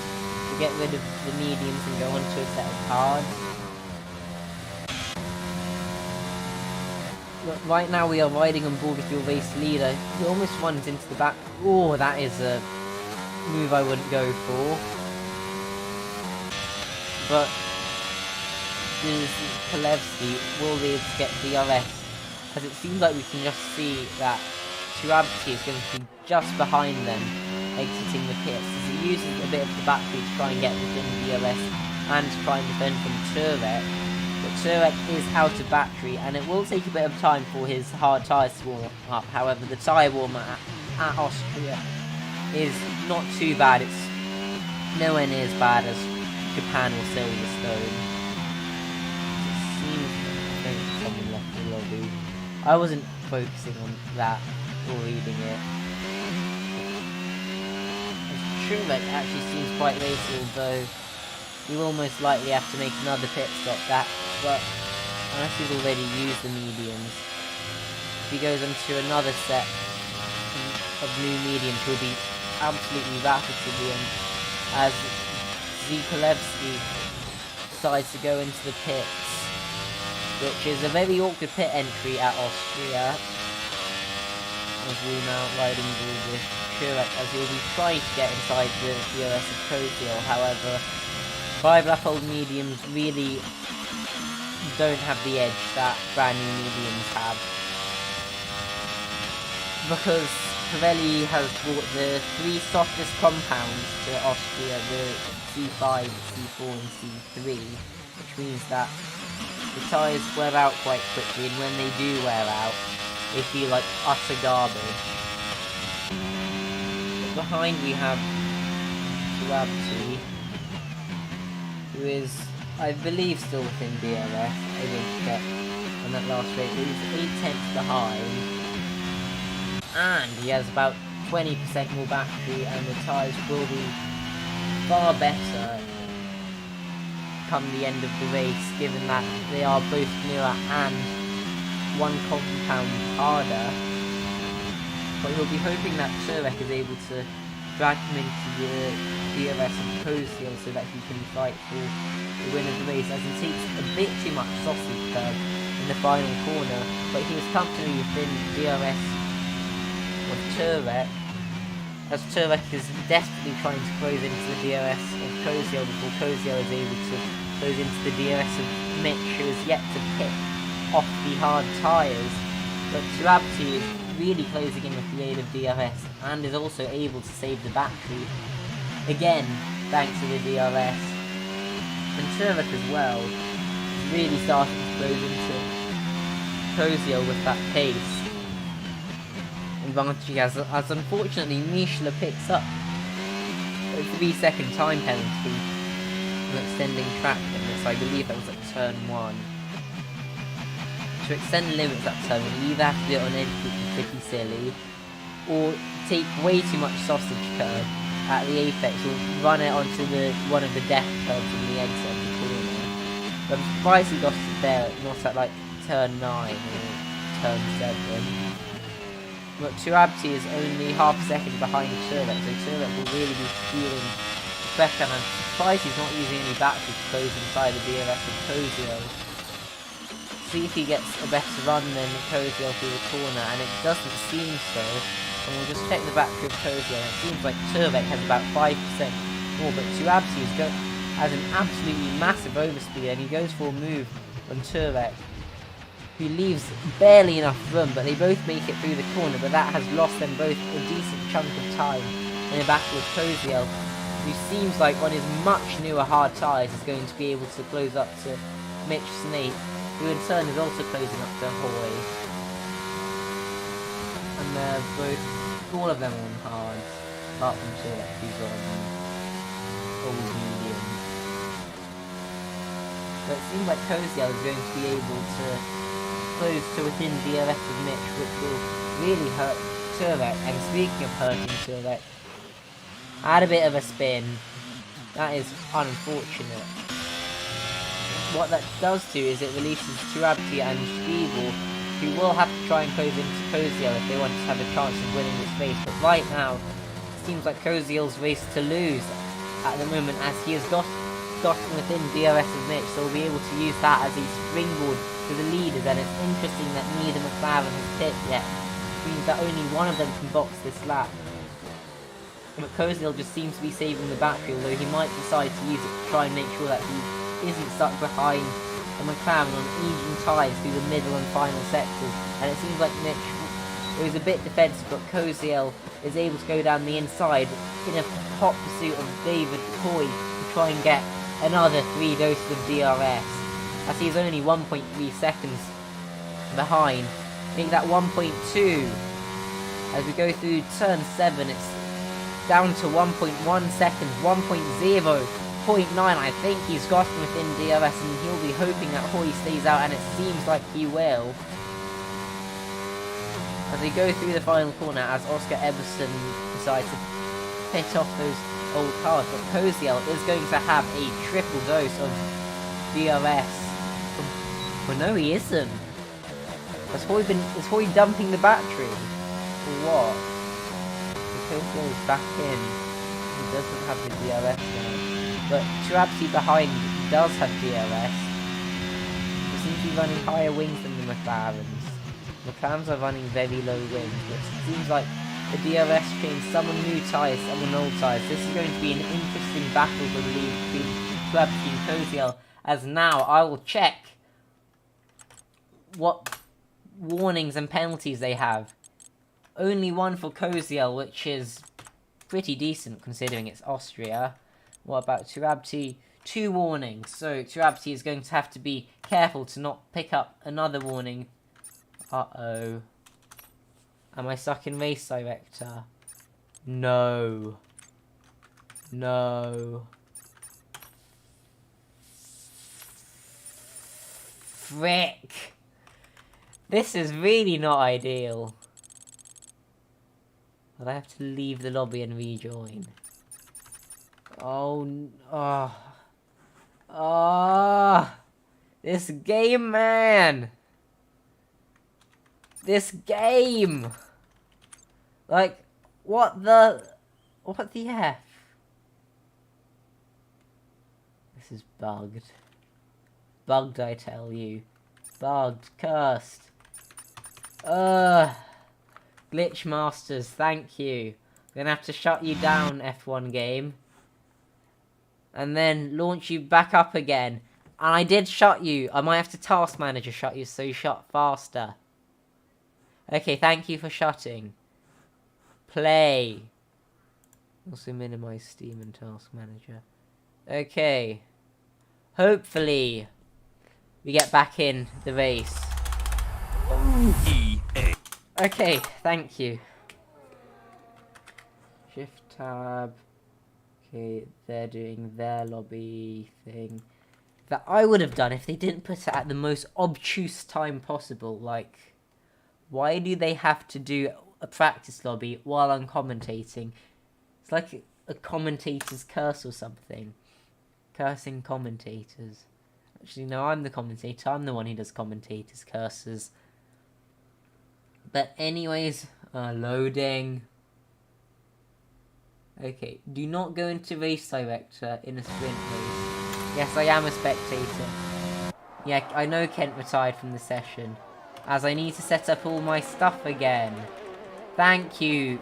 to get rid of the mediums and go onto a set of hards. Right now we are riding on board with your race leader. He almost runs into the back. Oh, that is a move I wouldn't go for. But does Kalevsky will be able to get DRS? As it seems like we can just see that Tuabti is going to be just behind them, exiting the pits, as he uses a bit of the battery to try and get within DRS and to try and defend from Turek. But Turek is out of battery, and it will take a bit of time for his hard tyres to warm up. However, the tyre warmer at Austria is not too bad. It's nowhere near as bad as Japan or Silverstone. It seems like someone left the lobby. I wasn't focusing on that or reading it. Turek actually seems quite racy, although he will most likely have to make another pit stop but unless he's already used the mediums, if he goes into another set of new mediums, he'll be absolutely rapid to the end, as Zikolevsky decides to go into the pits, which is a very awkward pit entry at Austria, as we now riding board with Turek, as he'll be trying to get inside the DRS of Quyll. However, 5 lap old mediums really don't have the edge that brand new mediums have, because Pirelli has brought the 3 softest compounds to Austria, the C5, C4 and C3, which means that the tyres wear out quite quickly, and when they do wear out, they feel like utter garbage. But behind we have Tuabti, who is, I believe, still within DRS. I didn't check on that last race. He's 8 tenths behind, and he has about 20% more battery, and the tyres will be far better come the end of the race, given that they are both newer and 1 compound harder. But he'll be hoping that Turek is able to drag him into the DRS of Quyll so that he can fight for the win of the race, as he takes a bit too much sausage curve in the final corner, but he was comfortably within DRS of Turek, as Turek is desperately trying to close into the DRS of Quyll before Quyll is able to close into the DRS of Mitch, who is yet to pick off the hard tyres. But Tuabti is really closing in with the aid of DRS, and is also able to save the battery, again thanks to the DRS. And Turek as well is really starting to close into Quyll with that pace. Advantage as unfortunately Mishla picks up a 3-second time penalty on extending track limits. I believe that was at turn 1. To extend limits at turn 1, you either have to do it on entry pretty silly, or take way too much sausage curve at the apex, or run it onto one of the death curves in the exit of the corner. But I'm surprised he got it there, not at like turn 9 or turn 7. But Tuabti is only half a second behind Turek, so Turek will really be feeling pressure, and I'm surprised he's not using any battery to close inside the DRS of Quyll. See if he gets a better run than Quyll through the corner, and it doesn't seem so. and we'll just check the battery of Kozio. It seems like Turvek has about 5% more, but Turabti has an absolutely massive overspeed, and he goes for a move on Turvek, who leaves barely enough room, but they both make it through the corner, but that has lost them both a decent chunk of time in a battle with Kozio, who seems like on his much newer hard tyres is going to be able to close up to Mitch Snape, who in turn is also closing up to Hoy. And they're both, all of them on hard, apart from Turek, who's on old medium. But it seems like Kozio is going to be able to close to within DRS of Mitch, which will really hurt Turek. And speaking of hurting Turek, I had a bit of a spin. That is unfortunate. What that does do is it releases Turabti and Spiegel, who will have to try and close into Kozio if they want to have a chance of winning this race. But right now, it seems like Kozio's race to lose at the moment, as he has gotten within DRS of Mitch, so we'll be able to use that as a springboard to the leaders. And it's interesting that neither McLaren has pit yet, which means that only one of them can box this lap. But Kozio just seems to be saving the battery, although he might decide to use it to try and make sure that he isn't stuck behind the McLaren on aging tyres through the middle and final sectors. And it seems like Mitch was a bit defensive, but Kozio is able to go down the inside in a hot pursuit of David Coy to try and get another 3 doses of DRS, as he's only 1.3 seconds behind. Make that 1.2 as we go through turn 7. It's down to 1.1 seconds, 1.0, 0.9. I think he's gotten within DRS, and he'll be hoping that Hoy stays out, and it seems like he will. As we go through the final corner, as Oscar Eberson decides to pit off those old cars, but Kozio is going to have a triple dose of DRS. Well, no, he isn't. Has Hoy dumping the battery? Or what? Kozio is back in. He doesn't have the DRS now. But Turabti behind does have DRS. He seems to be running higher wings than the McLarens. McLarens are running very low wings, but it seems like the DRS changed, someone new tyres, someone old tyres. This is going to be an interesting battle for the lead between Turabti and Kozio, as now I will check what warnings and penalties they have. Only one for Kozio, which is pretty decent considering it's Austria. What about Turabti? 2 warnings, so Turabti is going to have to be careful to not pick up another warning. Uh-oh. Am I stuck in race director? No. No. Frick. This is really not ideal. Will I have to leave the lobby and rejoin? Oh. This game, man. This game. Like, what the F? This is bugged. Bugged, I tell you. Bugged. Cursed. Glitch Masters, thank you. I'm gonna have to shut you down, F1 game. And then launch you back up again. And I did shut you. I might have to Task Manager shut you so you shut faster. Okay, thank you for shutting. Play. Also minimize Steam and Task Manager. Okay. Hopefully we get back in the race. Okay, thank you. Shift tab. Okay, they're doing their lobby thing. That I would have done if they didn't put it at the most obtuse time possible. Like, why do they have to do a practice lobby while I'm commentating? It's like a commentator's curse or something. Cursing commentators. Actually, no, I'm the commentator. I'm the one who does commentators' curses. But anyways, loading. Okay, do not go into race director in a sprint race. Yes, I am a spectator. Yeah, I know Kent retired from the session, as I need to set up all my stuff again. Thank you.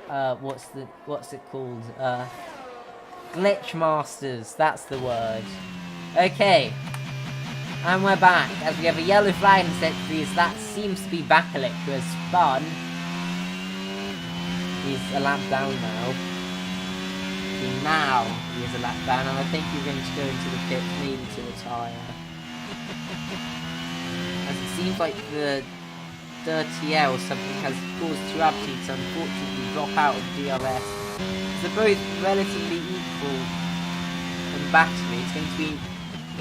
What's it called? Glitch Masters. That's the word. Okay. And we're back, as we have a yellow flag in set 3, as that seems to be Pavlakovic, who has spun. He's a lap down now. Okay, now he is a lap down, and I think he's going to go into the pit, maybe to retire. As it seems like the dirty air or something has caused Tuabti to unfortunately drop out of DRS. They're both relatively equal in battery. It's going to be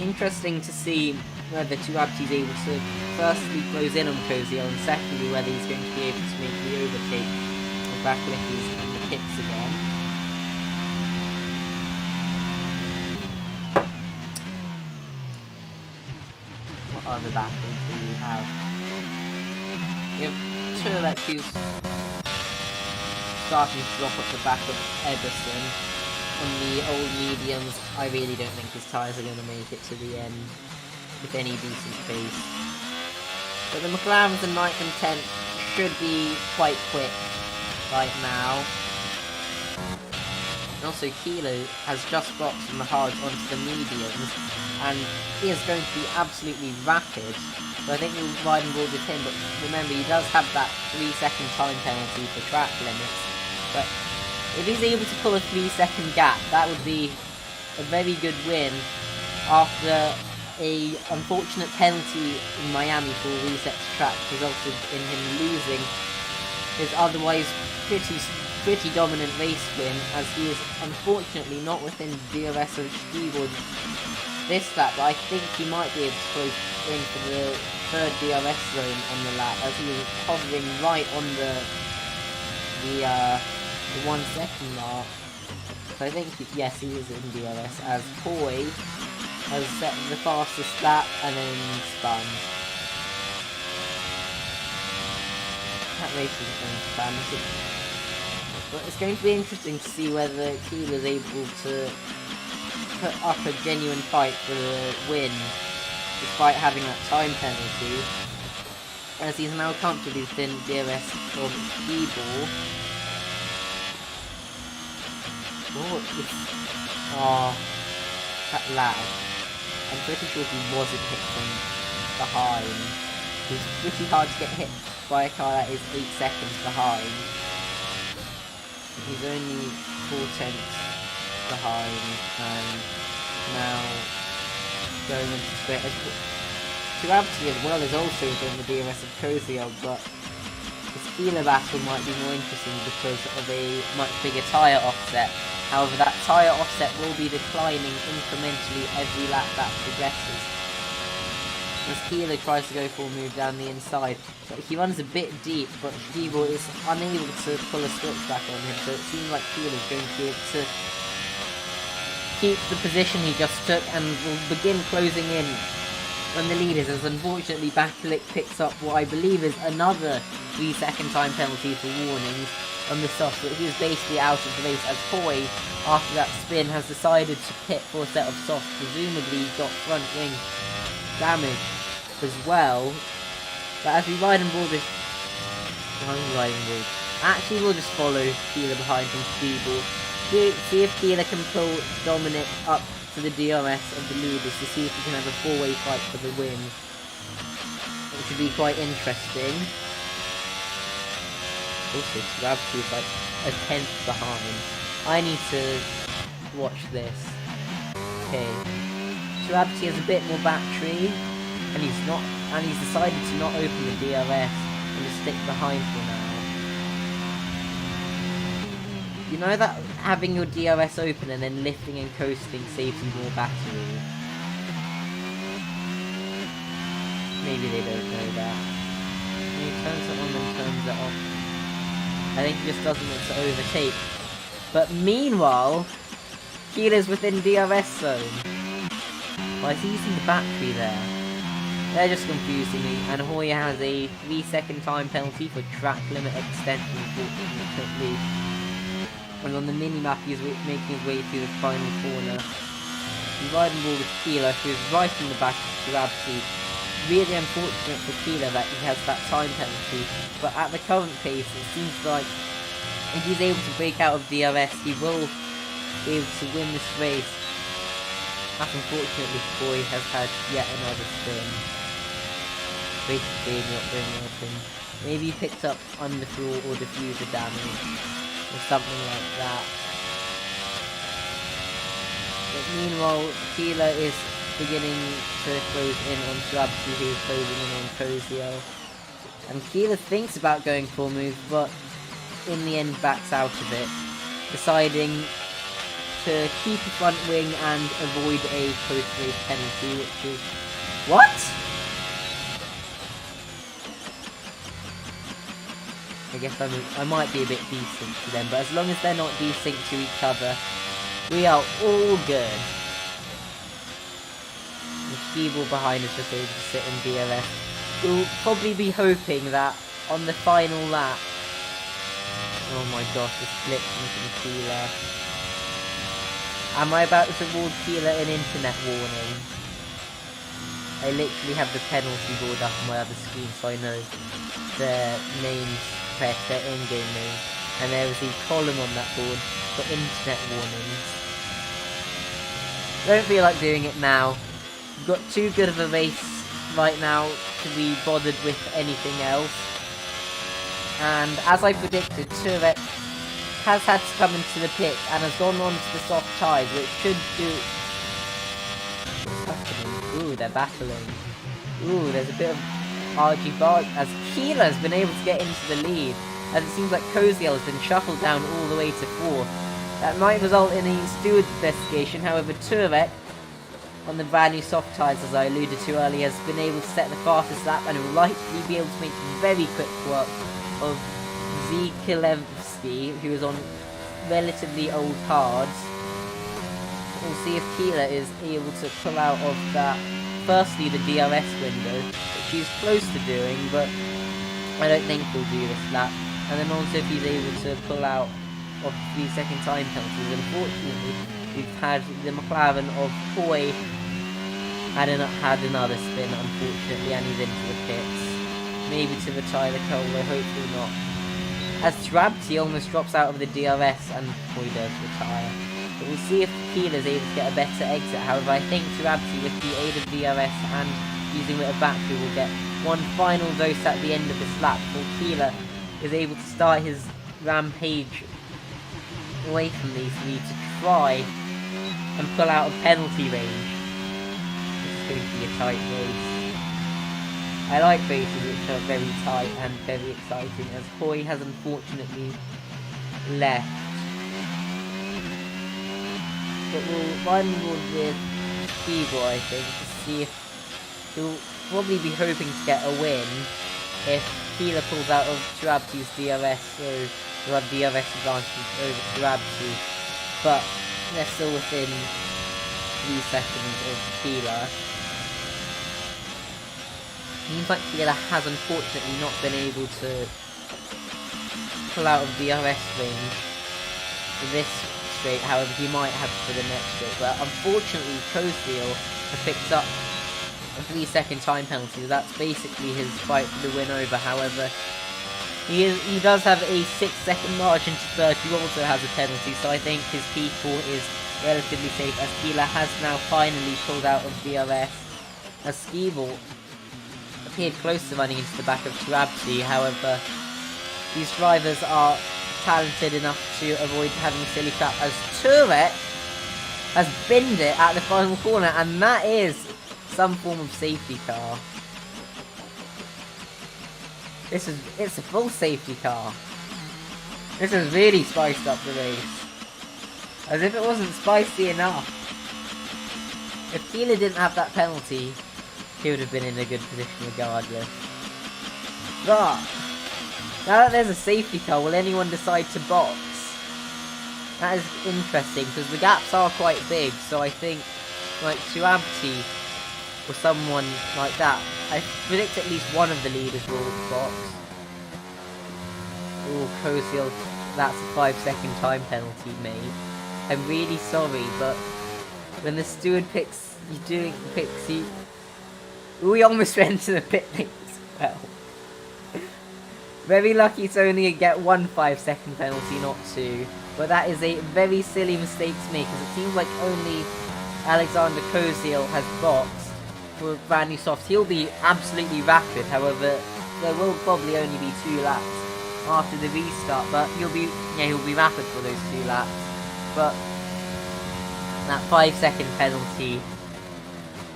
interesting to see whether Tuabti is able to firstly close in on Quyll, and secondly whether he's going to be able to make the overtake of Pavlakovic in the pits again. What other battles do we have? We have Turlet who's starting to drop off the back of Ederson. On the old mediums, I really don't think his tyres are going to make it to the end with any decent pace. But the McLarens in 9th and 10th should be quite quick right now. And also Quyll has just got from the hards onto the mediums, and he is going to be absolutely rapid. So I think we'll ride and board with him, but remember he does have that 3-second time penalty for track limits. But if he's able to pull a 3-second gap, that would be a very good win after a unfortunate penalty in Miami for reset to track resulted in him losing his otherwise pretty dominant race win, as he is unfortunately not within DRS of Keyboard this lap, but I think he might be able to close in for the 3rd DRS zone on the lap, as he was hovering right on the 1 second mark. So I think, yes, he is in DRS, as Quyll has set the fastest lap and then spun. That race isn't going to span, is it? But it's going to be interesting to see whether Quyll is able to put up a genuine fight for the win, despite having that time penalty, as he's now comfortably within DRS of Keyboard. Oh, that lag. I'm pretty sure he wasn't hit from behind. It's pretty hard to get hit by a car that is 8 seconds behind. He's only 4/10 behind, and now going into straight. Tuabti as well is also in the DRS of Quyll, but the Quyll battle might be more interesting because of a much bigger tyre offset. However, that tyre offset will be declining incrementally every lap that progresses. As Quyll tries to go for a move down the inside, but he runs a bit deep, but Keyboard is unable to pull a switch back on him, so it seems like Quyll is going to be able to keep the position he just took and will begin closing in on the leaders, as unfortunately Pavlakovic picks up what I believe is another 3-second time penalty for warnings on the soft, but he was basically out of the race, as Quyll, after that spin, has decided to pit for a set of softs. Presumably got front wing damage as well. But as we ride and board this, actually we'll just follow Quyll behind from Keyboard. See if Quyll can pull Dominic up to the DRS of the leaders to see if he can have a 4-way fight for the win, which would be quite interesting. Also, Tuabti is like a 10th behind. I need to watch this. Okay, Tuabti has a bit more battery, and he's decided to not open the DRS and to stick behind for now. You know that having your DRS open and then lifting and coasting saves you more battery? Maybe they don't know that. He turns it on and turns it off. I think he just doesn't want to overtake. But meanwhile, Quyll is within DRS zone. Why is he using the battery there? They're just confusing me. And Hoya has a 3-second time penalty for track limit extension, unfortunately. And on the mini-map he is making his way through the final corner. He's riding ball with Quyll, who is right in the back of Tuabti. really unfortunate for Quyll that he has that time penalty, but at the current pace it seems like if he's able to break out of DRS he will be able to win this race. As unfortunately Boy has had yet another spin. Basically not doing anything. Maybe he picked up underfuel or diffuser damage or something like that. But meanwhile, Quyll is beginning to close in on Trabzon, who is closing in on Kozio. And Quyll thinks about going full move, but in the end backs out of it, deciding to keep a front wing and avoid a post-race penalty, which is... What?! I guess I might be a bit decent to them, but as long as they're not desync to each other, we are all good. The Skeeble behind us just able to sit in DRS. We'll probably be hoping that on the final lap... Oh my gosh, the split from Quyll. Am I about to award Quyll an internet warning? I literally have the penalty board up on my other screen so I know their names, press their in-game name. And there is a column on that board for internet warnings. Don't feel like doing it now. We've got too good of a race right now to be bothered with anything else. And as I predicted, Turek has had to come into the pit and has gone on to the soft tyres, which should do... What's happening? Ooh, they're battling. Ooh, there's a bit of RG bars as Quyll has been able to get into the lead, as it seems like Kozio has been shuffled down all the way to 4th. That might result in a steward investigation, however Turek, on the brand new soft tyres as I alluded to earlier, has been able to set the fastest lap and will likely be able to make very quick work of Zekilevsky, who is on relatively old hards. We'll see if Quyll is able to pull out of that, firstly the DRS window, which he's close to doing, but I don't think he'll do this lap. And then also if he's able to pull out of 3-second time penalties. Unfortunately, we've had the McLaren of Hoy had another spin, unfortunately, and he's into the pits. Maybe to retire the Quyll, though hopefully not. As Trabzon almost drops out of the DRS and Hoy does retire. But we'll see if Quyll is able to get a better exit. However, I think Trabzon, with the aid of DRS and using a bit of battery, will get one final dose at the end of this lap. While Quyll is able to start his rampage away from these three to try and pull out of penalty range. This is going to be a tight race. I like races which are very tight and very exciting, as Hoy has unfortunately left. But we'll run with Skeeble, I think, to see if he'll probably be hoping to get a win if Quyll pulls out of Trabzon's DRS, so we'll have DRS advantage over Trabzon. But they're still within 3 seconds of Quyll. Seems like Quyll has unfortunately not been able to pull out of DRS range for this straight, however he might have for the next straight. But unfortunately Kozio has picked up a 3-second time penalty. That's basically his fight for the win over. However, he does have a 6-second margin to third, who also has a penalty, so I think his P4 is relatively safe, as Quyll has now finally pulled out of DRS. As Skeeble appeared close to running into the back of Trabzon, however, these drivers are talented enough to avoid having a silly trap, as Turek has binned it at the final corner, and that is some form of safety car. It's a full safety car. This has really spiced up the race. As if it wasn't spicy enough. If Quyll didn't have that penalty, he would have been in a good position regardless. But now that there's a safety car, will anyone decide to box? That is interesting, because the gaps are quite big, so I think like Trabzon or someone like that, I predict at least one of the leaders will box. Oh, Kozio, that's a 5-second time penalty, mate. I'm really sorry, but when the steward picks you, We almost went to the pit lane as well. Very lucky to only get 1 5-second penalty, not 2. But that is a very silly mistake to make, because it seems like only Alexander Koziel has boxed for brand new softs. He'll be absolutely rapid, however, there will probably only be 2 laps after the restart, but he'll be rapid for those 2 laps. But that 5-second penalty,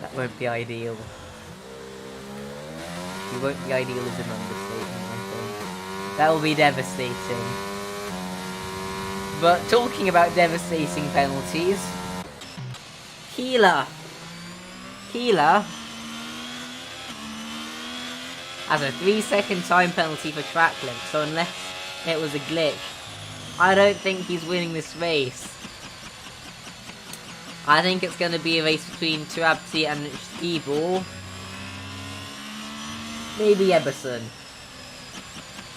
that won't be ideal. It won't be ideal as an understatement, I think. That will be devastating. But talking about devastating penalties, Quyll has a 3-second time penalty for track length, so unless it was a glitch, I don't think he's winning this race. I think it's going to be a race between Turabti and Schiebel. Maybe Eberson.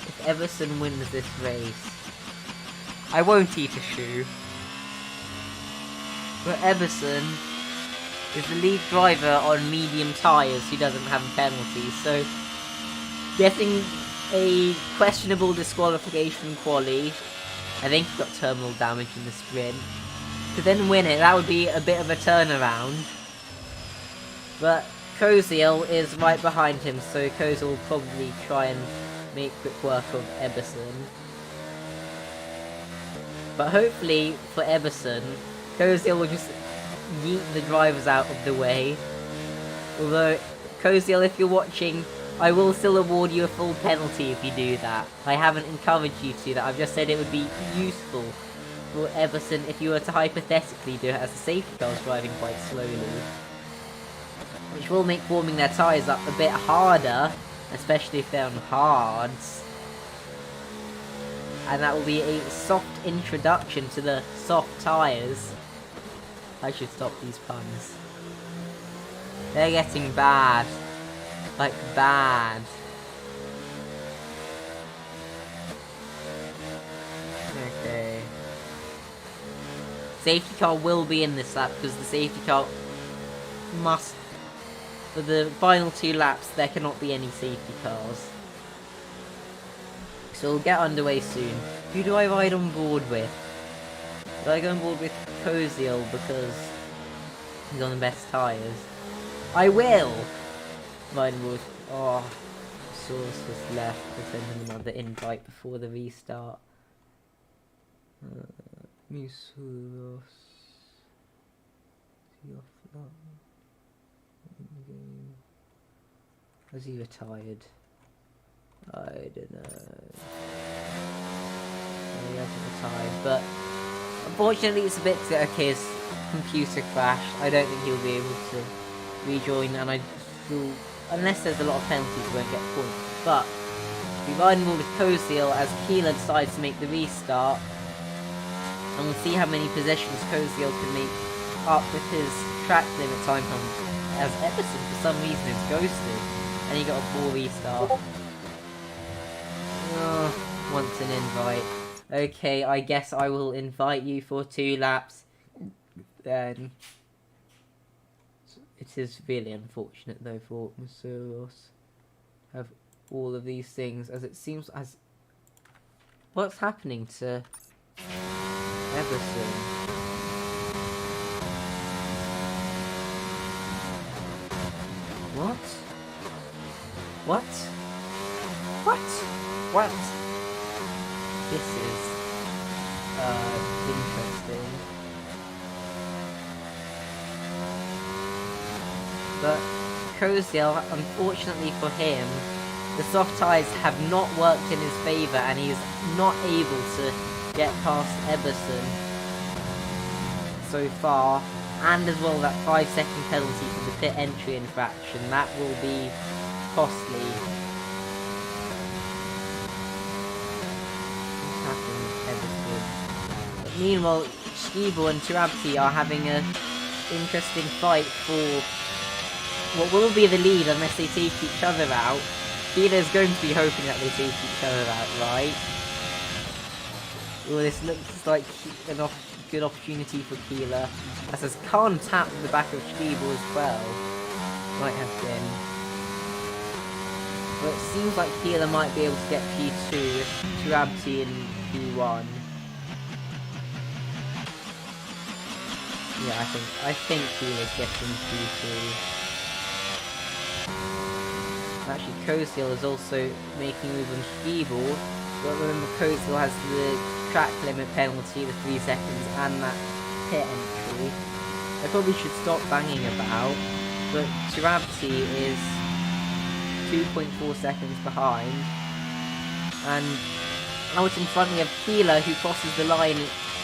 If Eberson wins this race, I won't eat a shoe. But Eberson is the lead driver on medium tyres who doesn't have a penalty, so getting a questionable disqualification quali, I think he got terminal damage in the sprint, to then win it, that would be a bit of a turnaround. But Koziel is right behind him, so Koziel will probably try and make quick work of Eberson. But hopefully for Eberson, Koziel will just yeet the drivers out of the way. Although, Koziel, if you're watching, I will still award you a full penalty if you do that. I haven't encouraged you to do that, I've just said it would be useful for Eberson if you were to hypothetically do it as the safety car is driving quite slowly. Which will make warming their tyres up a bit harder, especially if they're on hards. And that will be a soft introduction to the soft tyres. I should stop these puns. They're getting bad. Like, bad. Okay. Safety car will be in this lap, because the safety car must... For the final 2 laps, there cannot be any safety cars. So we'll get underway soon. Who do I ride on board with? Do I go on board with Koziel because he's on the best tyres? I will! Ride on board with... Oh, Source was left. I'll send him another invite before the restart. Musuros. Is he offline? Was he retired? I don't know. He hasn't retired, but unfortunately it's a bit that his computer crashed. I don't think he'll be able to rejoin, and I feel, unless there's a lot of penalties, he won't get points. But we ride more with Koziel as Quyll decides to make the restart, and we'll see how many positions Koziel can make up with his track limit time penalty. As Eberson for some reason is ghosted, and he got a poor restart. Oh, wants an invite. Okay, I guess I will invite you for 2 laps. Then it is really unfortunate though for Musuros have all of these things, as it seems as what's happening to Eberson? What? What? What? What? This is interesting. But Koziel, unfortunately for him, the soft tyres have not worked in his favour, and he is not able to get past Eberson so far. And as well, that 5-second penalty for the pit entry infraction, that will be costly. What's happening with Eberson? But meanwhile, Schiebel and Turabti are having an interesting fight for what will be the lead unless they take each other out. Quyll is going to be hoping that they take each other out, right? Well, this looks like an good opportunity for Quyll. As has Khan tapped the back of Schiebel as well. Might have been. But it seems like Quyll might be able to get P2, Turabti in P1. Yeah, I think Quyll is getting P2. Actually, Kozil is also making moves on Feeble, but remember Kozil has the track limit penalty, the 3 seconds, and that pit entry. I probably should stop banging about, but Turabti is 2.4 seconds behind, and out in front we have Quyll, who crosses the line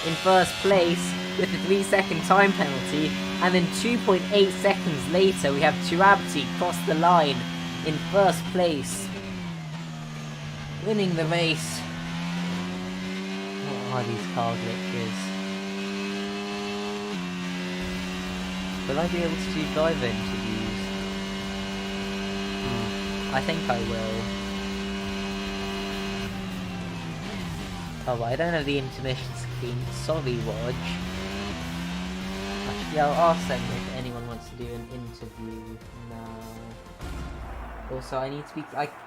in first place with the 3-second time penalty, and then 2.8 seconds later we have Turabti cross the line in first place, winning the race. What are these car glitches? Will I be able to do driver interviews? I think I will. Oh, I don't have the intermission screen. Sorry, Wodge. Actually, I'll ask them if anyone wants to do an interview now. Also, I need to be...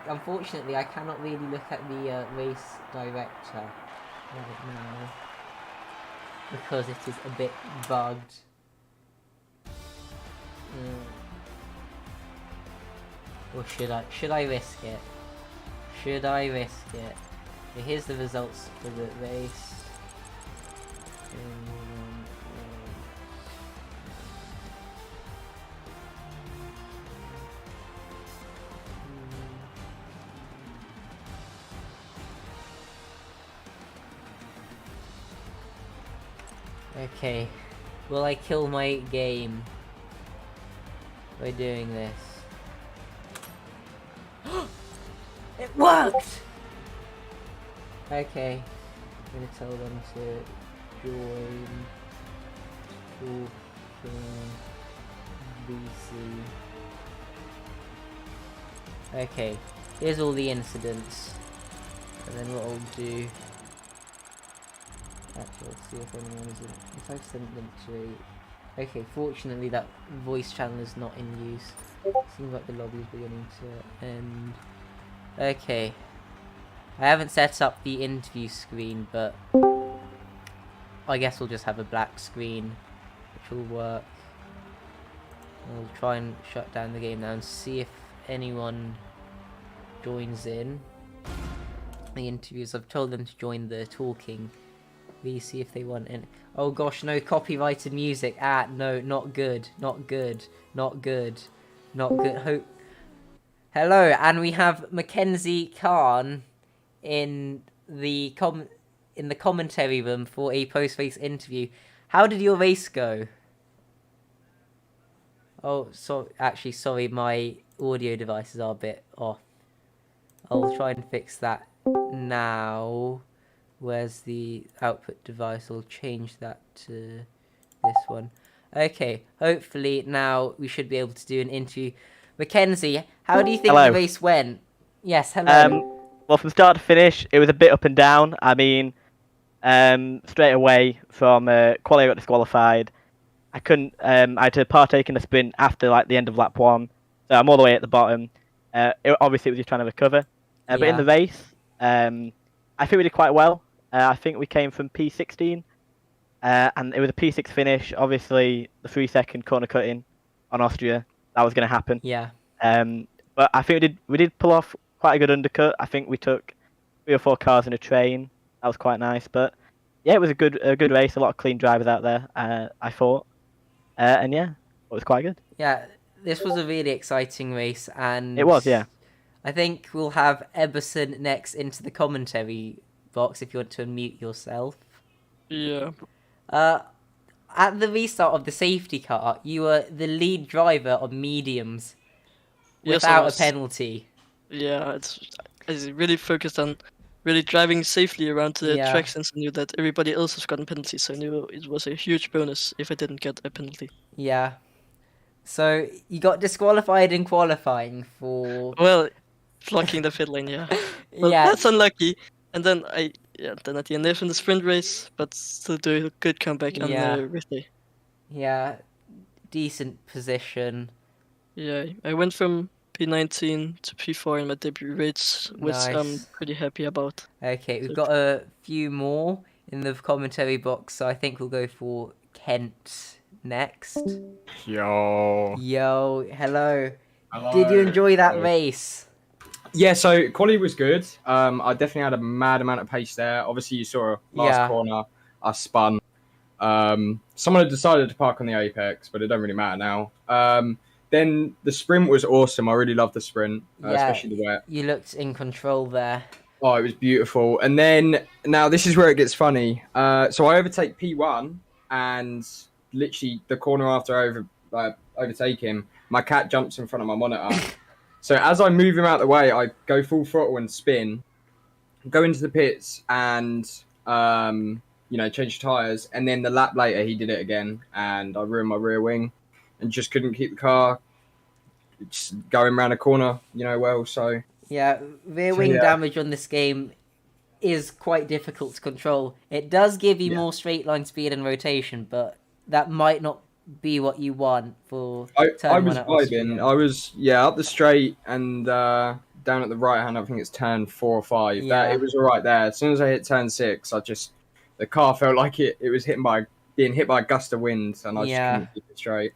unfortunately, I cannot really look at the race director right now, because it is a bit bugged. Or should I risk it? Should I risk it? Okay, here's the results for the race. Okay, will I kill my game by doing this? It worked! Okay, I'm gonna tell them to join Talking BC. Okay, here's all the incidents, and then what I'll do. Actually, let's see if anyone is in. If I've sent them to. Okay, fortunately that voice channel is not in use. Seems like the lobby is beginning to end. Okay. I haven't set up the interview screen, but I guess we'll just have a black screen, which will work. We'll try and shut down the game now and see if anyone joins in the interviews. I've told them to join the talking. We see if they want in. Oh gosh, no copyrighted music. No, not good. Not good. Not good. Not good. Hello, and we have Mackenzie Khan in the commentary room for a post-race interview. How did your race go? Oh, sorry, my audio devices are a bit off. I'll try and fix that now. Where's the output device? I'll change that to this one. Okay, hopefully now we should be able to do an interview. Mackenzie, how do you think the race went? Yes, hello. Well, from start to finish, it was a bit up and down. I mean, straight away from quali, I got disqualified. I couldn't. I had to partake in the sprint after the end of lap 1, so I'm all the way at the bottom. Obviously, it was just trying to recover. But in the race, I think we did quite well. I think we came from P16, and it was a P6 finish. Obviously, the 3-second corner cutting on Austria, that was going to happen. Yeah. But I think we did pull off quite a good undercut. I think we took 3 or 4 cars in a train. That was quite nice. But yeah, it was a good race. A lot of clean drivers out there. I thought, and yeah, it was quite good. Yeah, this was a really exciting race, and it was. Yeah. I think we'll have Eberson next into the commentary box if you want to unmute yourself. Yeah. At the restart of the safety car, you were the lead driver of mediums without a penalty. Yeah, I was really focused on really driving safely around the track, since I knew that everybody else has gotten penalties, so I knew it was a huge bonus if I didn't get a penalty. Yeah. So you got disqualified in qualifying for... Well, blocking the pit lane, yeah. Well, that's unlucky. And then then at the end of the sprint race, but still do a good comeback on the race day. Yeah, decent position. Yeah, I went from P19 to P4 in my debut race, which I'm Nice. pretty happy about. Okay, we've So- got a few more in the commentary box, so I think we'll go for Kent next. Yo. Yo, hello. Hello. Did you enjoy that race? Yeah, so quality was good. I definitely had a mad amount of pace there. Obviously, you saw last Yeah. corner, I spun. Someone had decided to park on the apex, but it don't really matter now. Then the sprint was awesome. I really loved the sprint, especially the wet. You looked in control there. Oh, it was beautiful. And then now this is where it gets funny. So I overtake P1, and literally the corner after I overtake him, my cat jumps in front of my monitor. So as I move him out of the way, I go full throttle and spin, go into the pits, and change tires. And then the lap later, he did it again, and I ruined my rear wing, and just couldn't keep the car just going around a corner, well. So Yeah, rear wing damage on this game is quite difficult to control. It does give you more straight line speed and rotation, but that might not be what you want for I turn was one at vibing. Austria. I was up the straight and down at the right hand. I think it's turn 4 or 5. Yeah. It was all right there. As soon as I hit turn 6, the car felt like it was being hit by a gust of wind, and I just couldn't keep it straight.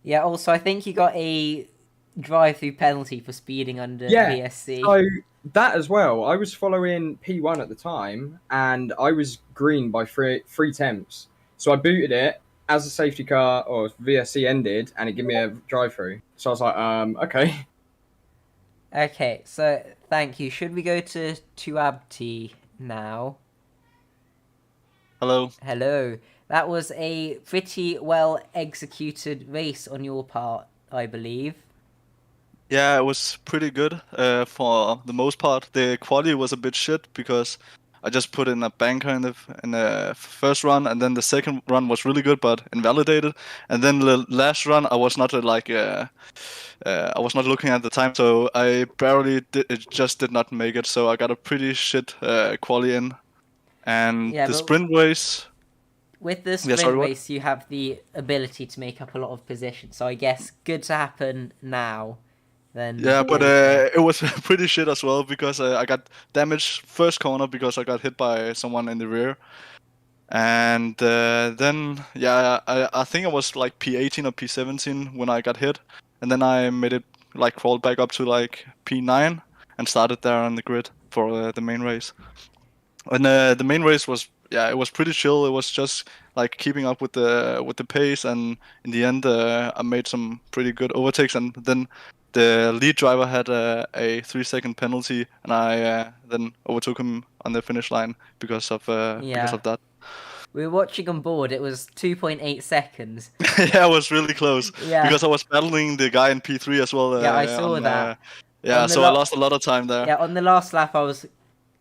Yeah. Also, I think you got a drive-through penalty for speeding under VSC. So that as well. I was following P1 at the time, and I was green by three temps. So I booted it as a safety car, or VSC ended, and it gave me a drive-through. So I was like, okay. Okay, so thank you. Should we go to Tuabti now? Hello. Hello. That was a pretty well executed race on your part, I believe. Yeah, it was pretty good for the most part. The quality was a bit shit because I just put in a banker in the first run, and then the second run was really good but invalidated, and then the last run I was not I was not looking at the time, so I just did not make it. So I got a pretty shit quality in, and the sprint race. With the sprint race, you have the ability to make up a lot of positions. So I guess good to happen now. Then but it was pretty shit as well because I got damaged first corner because I got hit by someone in the rear, and then I think I was like P18 or P17 when I got hit, and then I made it crawled back up to P9 and started there on the grid for the main race. And the main race was it was pretty chill. It was just keeping up with the pace, and in the end I made some pretty good overtakes, and then the lead driver had a 3-second penalty, and I then overtook him on the finish line because of that. We were watching on board. It was 2.8 seconds. Yeah, it was really close. Yeah. Because I was battling the guy in P3 as well. Yeah, I saw that. So I lost a lot of time there. Yeah, on the last lap, I was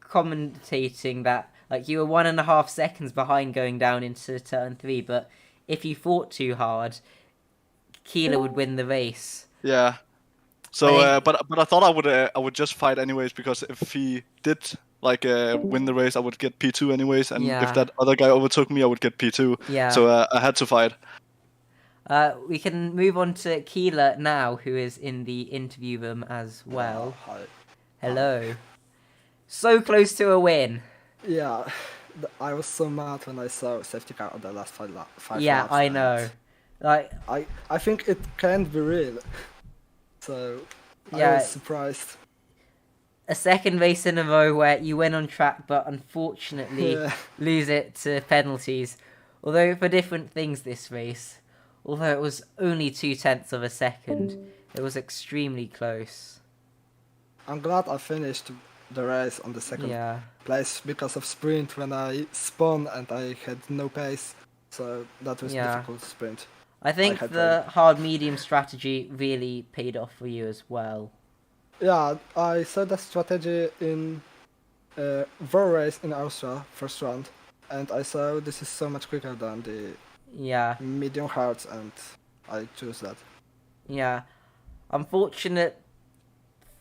commentating that you were 1.5 seconds behind going down into turn 3, but if you fought too hard, Quyll would win the race. Yeah. So, but I thought I would just fight anyways, because if he did win the race, I would get P2 anyways, and if that other guy overtook me, I would get P2. Yeah. So I had to fight. We can move on to Quyll now, who is in the interview room as well. Hi. Hello. So close to a win. Yeah, I was so mad when I saw safety car on the last five laps. Yeah, I know. I think it can't be real. So I was surprised. A second race in a row where you went on track, but unfortunately lose it to penalties. Although for different things this race. Although it was only 0.2 of a second, it was extremely close. I'm glad I finished the race on the second place because of sprint when I spun and I had no pace. So that was difficult sprint. I think the hard-medium strategy really paid off for you as well. Yeah, I saw the strategy in the race in Austria, first round, and I saw this is so much quicker than the medium hards, and I chose that. Yeah, unfortunate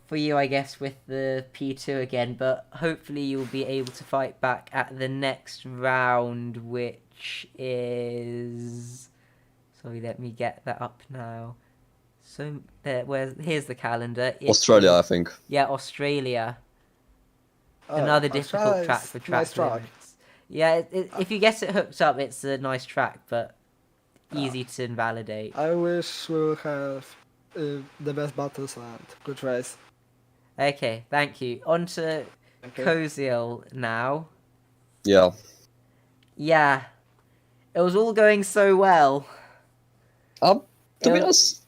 for you, I guess, with the P2 again, but hopefully you'll be able to fight back at the next round, which is... Sorry, let me get that up now. So here's the calendar. It Australia, I is- think. Yeah, Australia. Oh, Another I'll difficult try. track for It's track nice track. limits. Yeah, if you get it hooked up, it's a nice track, but easy to invalidate. I wish we will have the best battles and good race. Okay, thank you. On to Thank you. Quyll now. Yeah. Yeah, it was all going so well. To be Yeah. honest,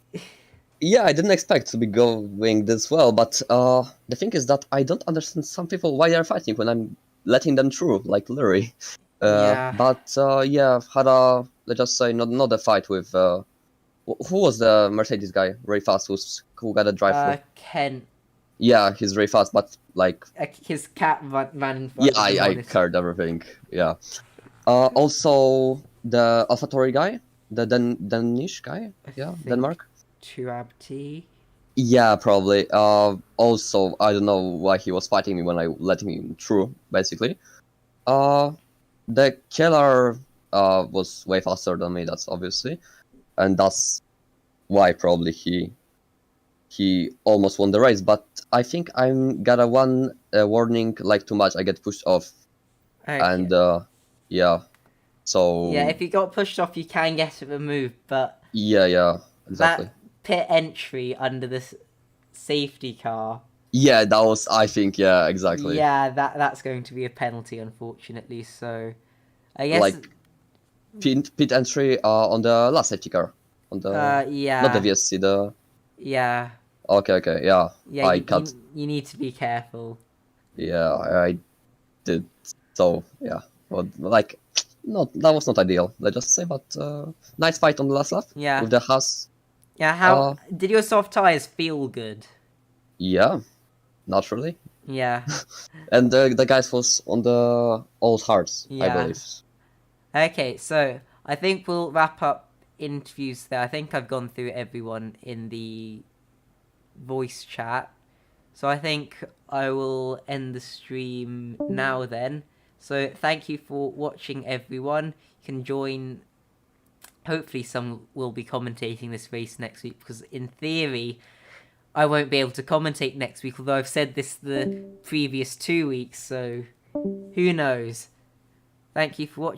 yeah, I didn't expect to be going this well, but the thing is that I don't understand some people why they're fighting when I'm letting them through, like literally. Yeah. But yeah, had a, let's just say, not a fight with who was the Mercedes guy, very fast, who got a drive through. Kent, Yeah, he's very fast, but like, his cat ran in front yeah, of the I monitor. heard everything. Yeah. Also the AlphaTauri guy, the Danish guy, yeah, think- Denmark. Tuabti. Yeah, probably. Also, I don't know why he was fighting me when I let him through, basically. The killer was way faster than me, that's obviously. And that's why probably he almost won the race. But I think I'm got a one warning, like too much, I get pushed off. Okay. And yeah. So Yeah, if you got pushed off, you can get it removed, but yeah, exactly. that pit entry under this safety car. Yeah, that was, I think, yeah, exactly. Yeah, that's going to be a penalty, unfortunately. So, I guess Like pit entry on the last safety car, on the yeah, not the VSC, the yeah, okay, yeah. yeah. I cut. You need to be careful. Yeah, I did. So yeah, well, like, that was not ideal. Let's just say, but nice fight on the last lap. Yeah. With the Haas. Yeah, how did your soft tires feel good? Yeah, naturally. Yeah. And the guys was on the old hearts, I Yeah. believe. Okay, so I think we'll wrap up interviews there. I think I've gone through everyone in the voice chat. So I think I will end the stream now then. So thank you for watching, everyone. You can join. Hopefully some will be commentating this race next week, because in theory I won't be able to commentate next week, although I've said this the previous 2 weeks, so who knows. Thank you for watching.